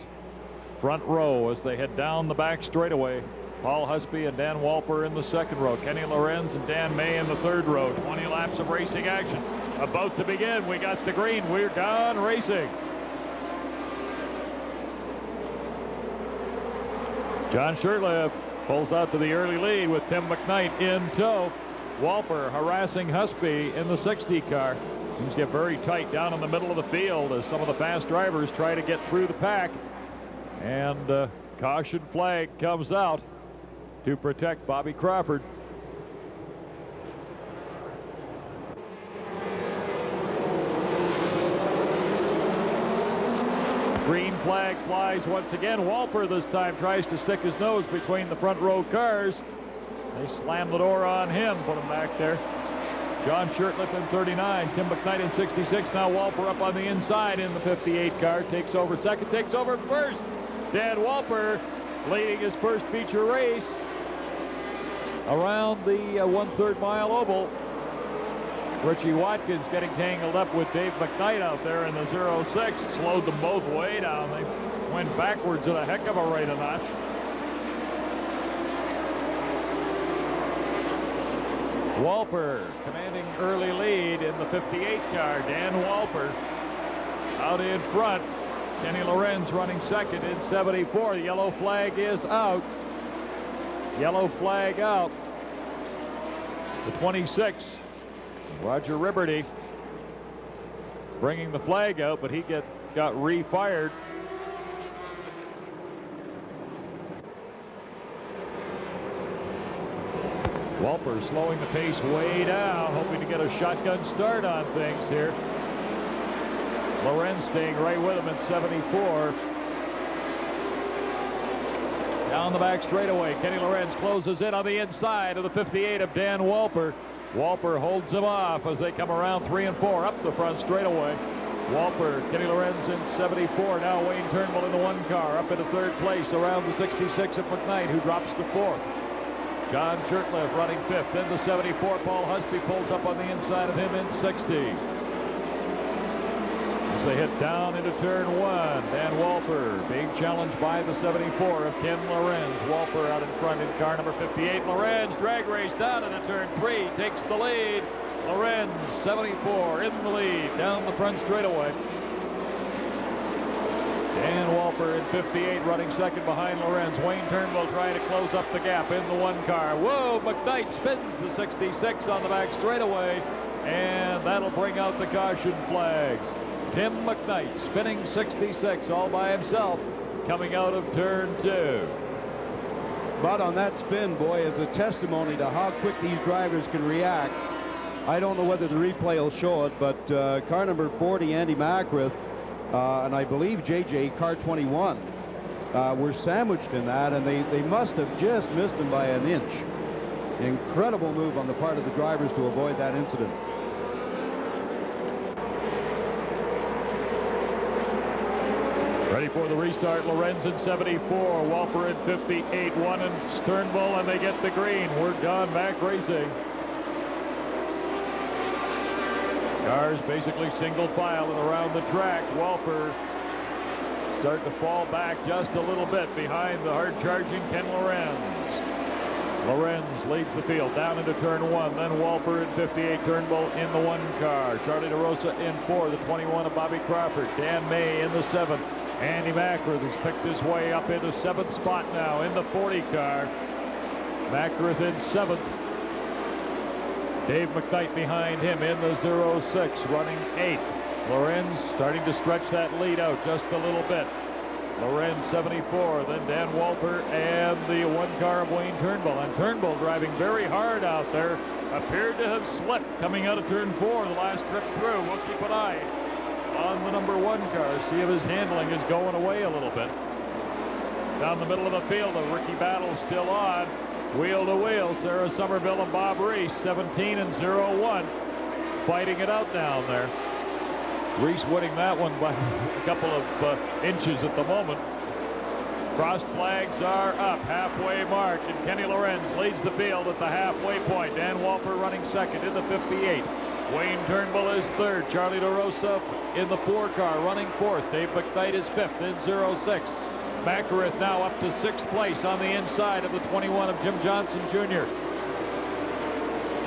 front row as they head down the back straightaway. Paul Husby and Dan Walper in the second row. Kenny Lorenz and Dan May in the third row. 20 laps of racing action about to begin. We got the green. We're gone racing. John Shirtliff pulls out to the early lead with Tim McKnight in tow. Walper harassing Husby in the 60 car. Things get very tight down in the middle of the field as some of the fast drivers try to get through the pack. And caution flag comes out to protect Bobby Crawford. Green flag flies once again. Walper this time tries to stick his nose between the front row cars. They slam the door on him, put him back there. John Shirtliff in 39, Tim McKnight in 66. Now Walper up on the inside in the 58 car. Takes over second, takes over first. Dan Walper leading his first feature race around the 1/3 mile oval. Richie Watkins getting tangled up with Dave McKnight out there in the 06. Slowed them both way down. They went backwards at a heck of a rate of knots. Walper commanding early lead in the 58 car. Dan Walper out in front. Kenny Lorenz running second in 74. The yellow flag is out. Yellow flag out. The 26. Roger Ribberty bringing the flag out, but he got refired. Walper slowing the pace way down, hoping to get a shotgun start on things here. Lorenz staying right with him at 74. Down the back straightaway, Kenny Lorenz closes in on the inside of the 58 of Dan Walper. Walper holds him off as they come around 3 and 4 up the front straightaway. Walper, Kenny Lorenz in 74. Now Wayne Turnbull in the 1 car up into 3rd place around the 66 of McKnight, who drops to 4th. John Shirtliff running 5th into 74. Paul Husby pulls up on the inside of him in 60. As they head down into turn 1, Dan Walper being challenged by the 74 of Ken Lorenz. Walper out in front in car number 58. Lorenz drag race down into turn 3, takes the lead. Lorenz, 74, in the lead, down the front straightaway. Dan Walper in 58, running second behind Lorenz. Wayne Turnbull trying to close up the gap in the 1 car. Whoa, McKnight spins the 66 on the back straightaway, and that'll bring out the caution flags. Tim McKnight spinning 66 all by himself coming out of turn 2.
But on that spin, boy, is a testimony to how quick these drivers can react. I don't know whether the replay will show it, but car number 40, Andy Macrith, and I believe JJ, car 21, were sandwiched in that, and they must have just missed them by an inch. Incredible move on the part of the drivers to avoid that incident.
Ready for the restart. Lorenz in 74, Walper in 58, 1 in Turnbull, and they get the green. We're done, back racing. Cars basically single file and around the track. Walper starting to fall back just a little bit behind the hard-charging Ken Lorenz. Lorenz leads the field down into turn 1, then Walper in 58, Turnbull in the 1 car. Charlie DeRosa in 4, the 21 of Bobby Crawford. Dan May in the 7. Andy Macrith has picked his way up into 7th spot now in the 40 car. Macrith in 7th. Dave McKnight behind him in the 06, running 8th. Lorenz starting to stretch that lead out just a little bit. Lorenz 74, then Dan Walper and the 1 car of Wayne Turnbull. And Turnbull driving very hard out there. Appeared to have slipped coming out of turn 4 the last trip through. We'll keep an eye on the number 1 car, see if his handling is going away a little bit. Down the middle of the field, the rookie battle still on. Wheel to wheel, Sarah Somerville and Bob Reese, 17 and 0-1, fighting it out down there. Reese winning that one by a couple of inches at the moment. Crossed flags are up, halfway mark, and Kenny Lorenz leads the field at the halfway point. Dan Walper running second in the 58. Wayne Turnbull is 3rd. Charlie DeRosa in the 4 car running 4th. Dave McKnight is 5th in 06. Macrith now up to 6th place on the inside of the 21 of Jim Johnson Jr.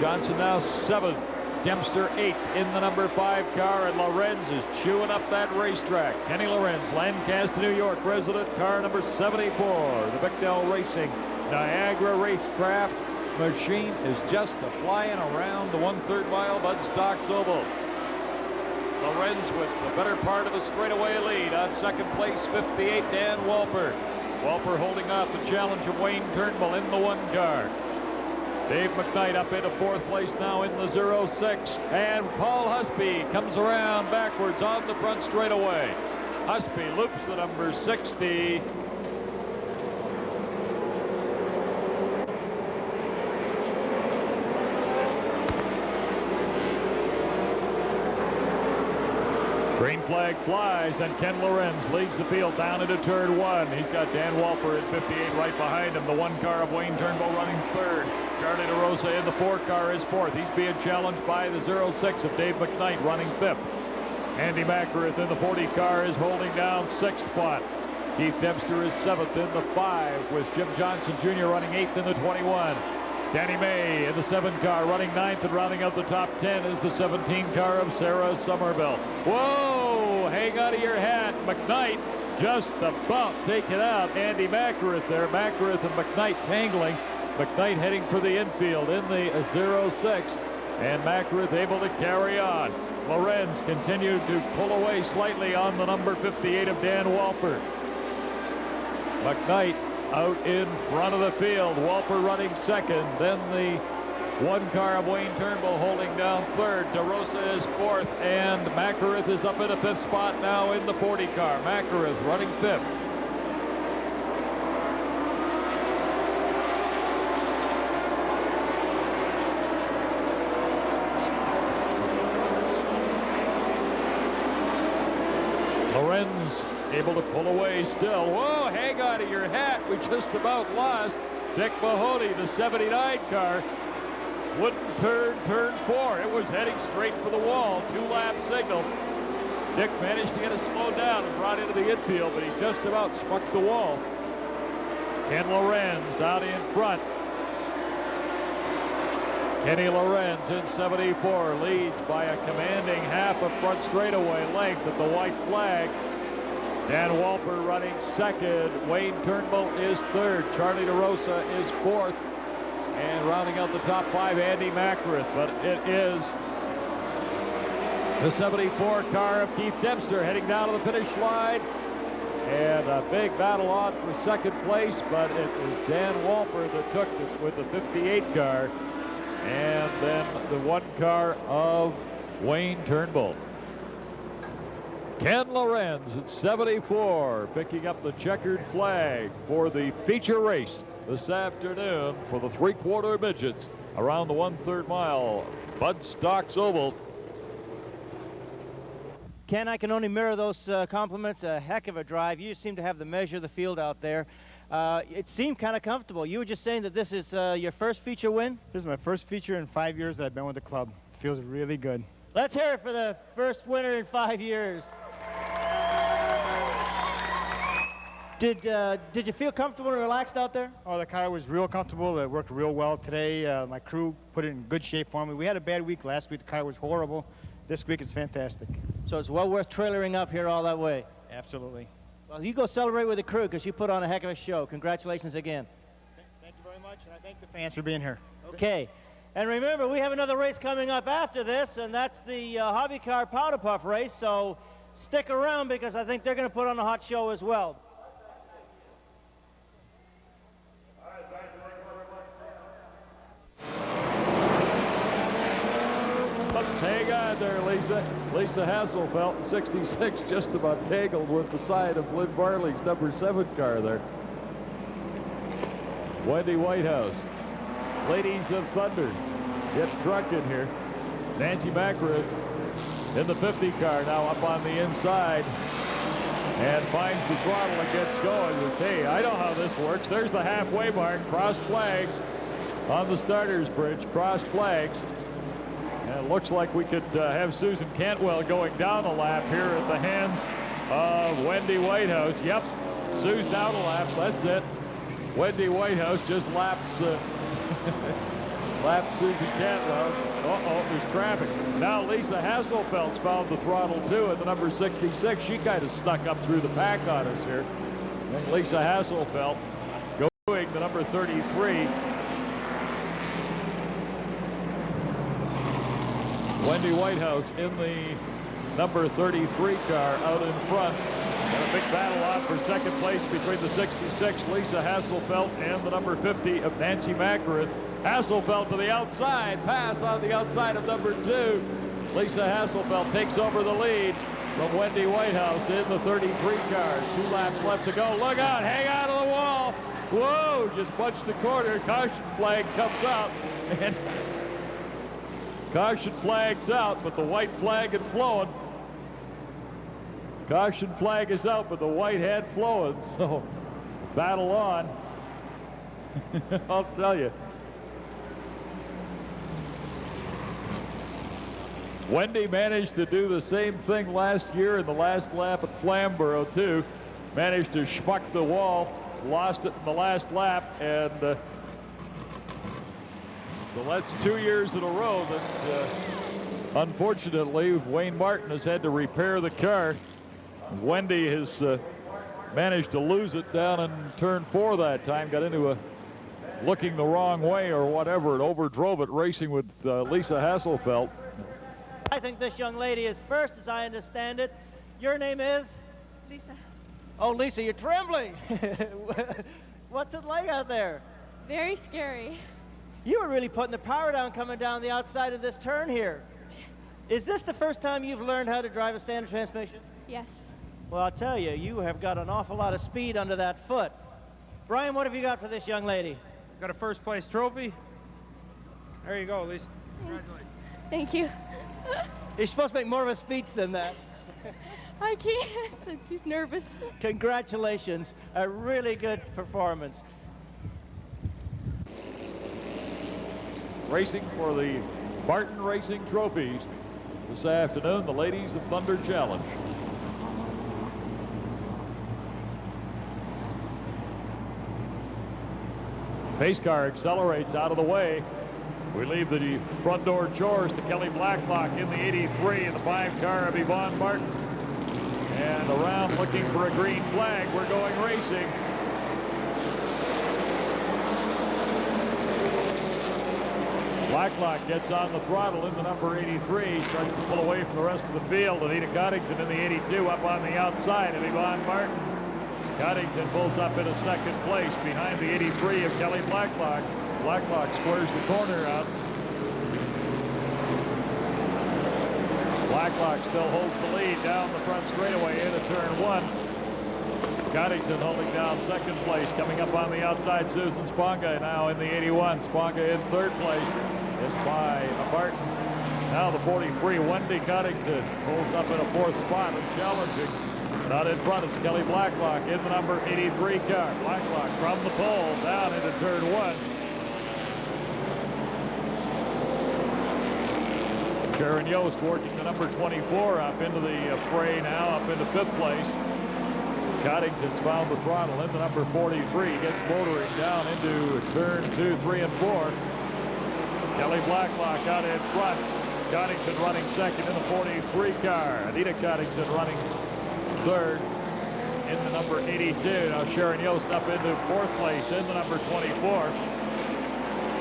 Johnson now 7th. Dempster 8th in the number 5 car, and Lorenz is chewing up that racetrack. Kenny Lorenz, Lancaster, New York resident, car number 74. The Bicknell Racing Niagara Racecraft machine is just flying around the 1/3 mile Bud Stocks Oval. Lorenz with the better part of a straightaway lead. On 2nd place, 58, Dan Walper. Walper holding off the challenge of Wayne Turnbull in the 1 car. Dave McKnight up into 4th place now in the 06. And Paul Husby comes around backwards on the front straightaway. Husby loops the number 60. Green flag flies, and Ken Lorenz leads the field down into turn 1. He's got Dan Walper in 58 right behind him. The 1 car of Wayne Turnbull running 3rd. Charlie DeRosa in the 4 car is 4th. He's being challenged by the 06 of Dave McKnight running 5th. Andy Macrith in the 40 car is holding down 6th spot. Keith Dempster is 7th in the 5 with Jim Johnson Jr. running 8th in the 21. Danny May in the 7 car running 9th, and rounding out the top 10 is the 17 car of Sarah Somerville. Whoa, hang on to your hat. McKnight just about taken out Andy Macrith there. Macrith and McKnight tangling. McKnight heading for the infield in the 06, and Macrith able to carry on. Lorenz continued to pull away slightly on the number 58 of Dan Walper. McKnight out in front of the field. Walper running 2nd. Then the 1 car of Wayne Turnbull holding down 3rd. DeRosa is 4th, and Macrith is up in the 5th spot now in the 40 car. Macrith running 5th. Lorenz able to pull away still. Whoa, hang on to your hat. We just about lost Dick Mahoney, the 79 car. Wouldn't turn 4. It was heading straight for the wall. 2-lap signal. Dick managed to get it slowed down and brought into the infield, but he just about struck the wall. Ken Lorenz out in front. Kenny Lorenz in 74 leads by a commanding half a front straightaway length at the white flag. Dan Walper running second. Wayne Turnbull is third. Charlie DeRosa is fourth. And rounding out the top five, Andy Macrith. But it is the 74 car of Keith Dempster heading down to the finish line. And a big battle on for second place, but it was Dan Walper that took it with the 58 car. And then the one car of Wayne Turnbull. Ken Lorenz at 74 picking up the checkered flag for the feature race this afternoon for the three-quarter midgets around the 1/3 mile Bud Stocks Oval.
Ken, I can only mirror those compliments. A heck of a drive. You seem to have the measure of the field out there. It seemed kind of comfortable. You were just saying that this is your first feature win?
This is my first feature in 5 years that I've been with the club. Feels really good.
Let's hear it for the first winner in 5 years. Did you feel comfortable and relaxed out there?
Oh, the car was real comfortable. It worked real well today. My crew put it in good shape for me. We had a bad week last week. The car was horrible. This week it's fantastic.
So it's well worth trailering up here all that way.
Absolutely.
Well, you go celebrate with the crew because you put on a heck of a show. Congratulations again.
Thank you very much, and I thank the fans for being here.
Okay. And remember, we have another race coming up after this, and that's the Hobby Car Powder Puff race. So stick around because I think they're going to put on a hot show as well.
Hang on there, Lisa. Lisa Hasselfeld in 66 just about tangled with the side of Lynn Barley's number 7 car there. Wendy Whitehouse. Ladies of Thunder get truck in here. Nancy Macrith in the 50 car now up on the inside and finds the throttle and gets going. Says, hey, I know how this works. There's the halfway mark. Crossed flags on the starters bridge. Crossed flags. And it looks like we could have Susan Cantwell going down a lap here at the hands of Wendy Whitehouse. Yep, Sue's down a lap. That's it. Wendy Whitehouse just laps laps Susan Cantwell. Uh-oh, there's traffic. Now Lisa Hasselfeld's found the throttle too at the number 66. She kind of snuck up through the pack on us here. And Lisa Hasselfeld going the number 33. Wendy Whitehouse in the number 33 car out in front. And a big battle on for second place between the 66, Lisa Hasselfeld, and the number 50 of Nancy Macrith. Hasselfeld to the outside, pass on the outside of number 2. Lisa Hasselfeld takes over the lead from Wendy Whitehouse in the 33 car. 2 laps left to go. Look out, hang on to the wall. Whoa, just punched the corner. Caution flag comes out. And caution flag's out, but the white flag had flown. Caution flag is out, but the white had flown, so battle on. I'll tell you. Wendy managed to do the same thing last year in the last lap at Flamborough, too. Managed to schmuck the wall, lost it in the last lap, and so that's 2 years in a row that, unfortunately, Wayne Martin has had to repair the car. Wendy has managed to lose it down in turn 4 that time. Got into a looking the wrong way or whatever and overdrove it racing with Lisa Hasselfeld.
I think this young lady is first, as I understand it. Your name is?
Lisa.
Oh, Lisa, you're trembling. What's it like out there?
Very scary.
You were really putting the power down coming down the outside of this turn here. Is this the first time you've learned how to drive a standard transmission?
Yes.
Well, I'll tell you, you have got an awful lot of speed under that foot. Brian, what have you got for this young lady?
Got a first place trophy. There you go, Lisa. Congratulations.
Thank you.
You're supposed to make more of a speech than that.
I can't. I'm too nervous.
Congratulations. A really good performance.
Racing for the Barton Racing Trophies this afternoon, the Ladies of Thunder Challenge. Pace car accelerates out of the way. We leave the front door chores to Kelly Blacklock in the 83 in the 5 car of Yvonne Martin. And around looking for a green flag. We're going racing. Blacklock gets on the throttle in the number 83, starts to pull away from the rest of the field. Anita Coddington in the 82 up on the outside of Yvonne Martin. Coddington pulls up in a second place behind the 83 of Kelly Blacklock. Blacklock squares the corner out. Blacklock still holds the lead down the front straightaway into turn 1. Coddington holding down second place. Coming up on the outside, Susan Sponga now in the 81. Sponga in third place. It's by Martin. Now the 43, Wendy Coddington holds up in a 4th spot and challenging. Out in front, it's Kelly Blacklock in the number 83 car. Blacklock from the pole down into turn 1. Sharon Yost working the number 24 up into the fray now, up into 5th place. Coddington's found the throttle in the number 43, gets motoring down into turn 2, 3, and 4. Kelly Blacklock out in front. Coddington running second in the 43 car. Anita Coddington running third in the number 82. Now Sharon Yost up into 4th place in the number 24.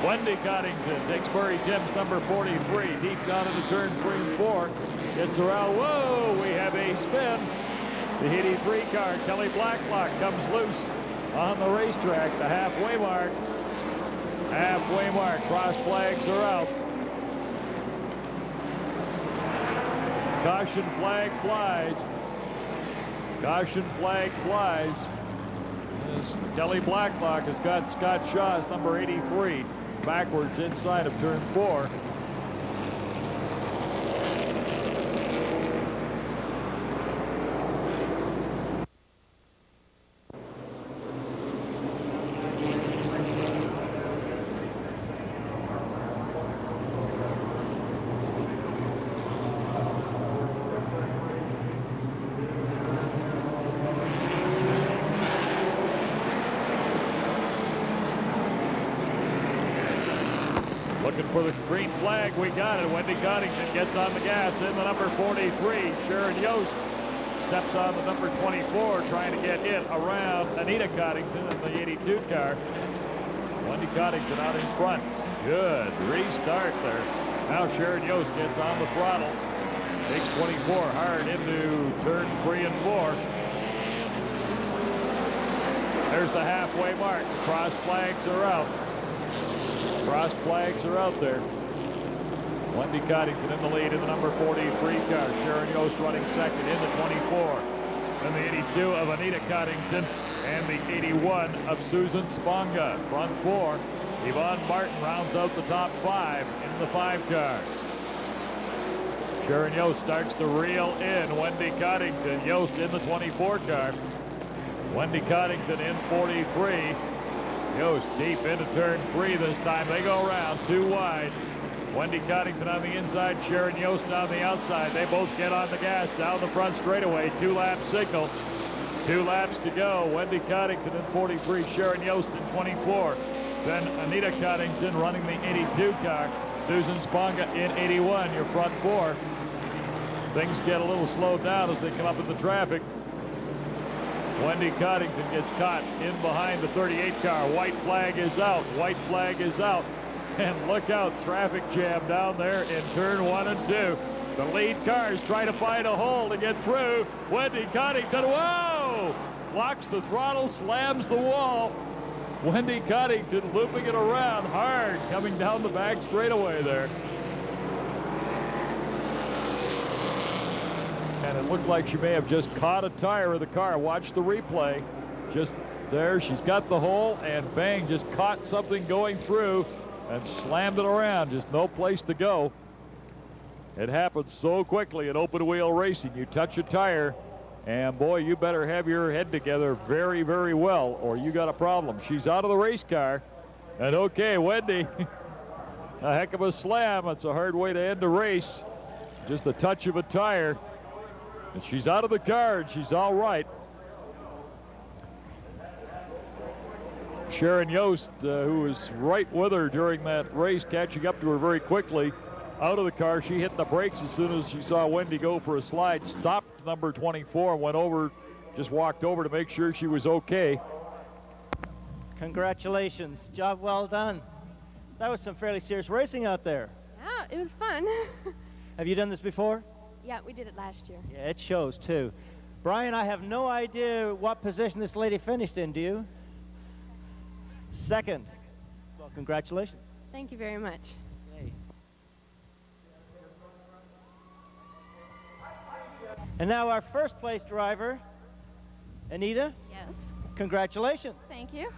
Wendy Coddington takes Murray Tim's number 43 deep down into turn 3 and 4. Gets around. Whoa, we have a spin. The 83 car, Kelly Blacklock, comes loose on the racetrack. The halfway mark. Halfway mark. Cross flags are out. Caution flag flies. Caution flag flies. As Kelly Blacklock has got Scott Shaw's number 83 backwards inside of turn 4. Looking for the green flag. We got it. Wendy Coddington gets on the gas in the number 43. Sharon Yost steps on the number 24, trying to get it around Anita Coddington in the 82 car. Wendy Coddington out in front. Good restart there. Now Sharon Yost gets on the throttle. Takes 24 hard into turn 3 and 4. There's the halfway mark. Cross flags are out. Cross flags are out there. Wendy Coddington in the lead in the number 43 car. Sharon Yost running second in the 24. Then the 82 of Anita Coddington and the 81 of Susan Sponga. Front 4. Yvonne Martin rounds out the top 5 in the 5 car. Sharon Yost starts to reel in Wendy Coddington. Yost in the 24 car. Wendy Coddington in 43. Yost deep into turn 3 this time. They go around 2 wide. Wendy Coddington on the inside, Sharon Yost on the outside. They both get on the gas down the front straightaway. 2-lap signal. 2 laps to go. Wendy Coddington in 43, Sharon Yost in 24. Then Anita Coddington running the 82 car. Susan Sponga in 81, your front 4. Things get a little slowed down as they come up in the traffic. Wendy Coddington gets caught in behind the 38 car. White flag is out. White flag is out. And look out, traffic jam down there in turn 1 and 2. The lead cars try to find a hole to get through. Wendy Coddington, whoa! Locks the throttle, slams the wall. Wendy Coddington looping it around hard, coming down the back straightaway there. And it looked like she may have just caught a tire of the car. Watch the replay. Just there, she's got the hole, and bang, just caught something going through and slammed it around. Just no place to go. It happens so quickly in open wheel racing. You touch a tire, and boy, you better have your head together very, very well, or you got a problem. She's out of the race car, and okay, Wendy, a heck of a slam. It's a hard way to end a race. Just a touch of a tire. And she's out of the car, and she's all right. Sharon Yost, who was right with her during that race, catching up to her very quickly. Out of the car, she hit the brakes as soon as she saw Wendy go for a slide, stopped number 24, went over, just walked over to make sure she was okay.
Congratulations. Job well done. That was some fairly serious racing out there.
Yeah, it was fun.
Have you done this before?
Yeah, we did it last year.
Yeah, it shows too. Brian, I have no idea what position this lady finished in, do you? Second. Well, congratulations.
Thank you very much.
And now our first place driver, Anita.
Yes.
Congratulations.
Thank you.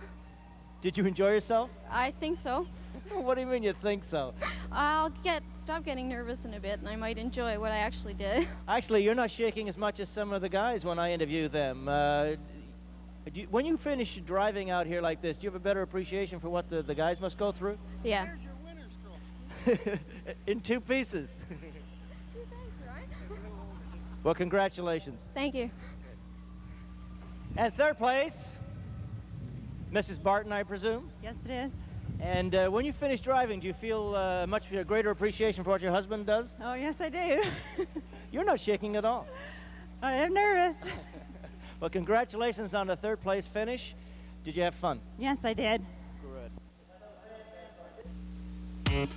Did you enjoy yourself?
I think so.
What do you mean you think so?
I'll stop getting nervous in a bit, and I might enjoy what I actually did.
Actually, you're not shaking as much as some of the guys when I interview them. When you finish driving out here like this, do you have a better appreciation for what the guys must go through?
Yeah.
Here's your winner's trophy. In 2 pieces. Well, congratulations.
Thank you.
And third place, Mrs. Barton, I presume?
Yes, it is.
And when you finish driving, do you feel much greater appreciation for what your husband does?
Oh, yes, I do.
You're not shaking at all.
I am nervous.
Well, congratulations on the third place finish. Did you have fun?
Yes, I did.
Good.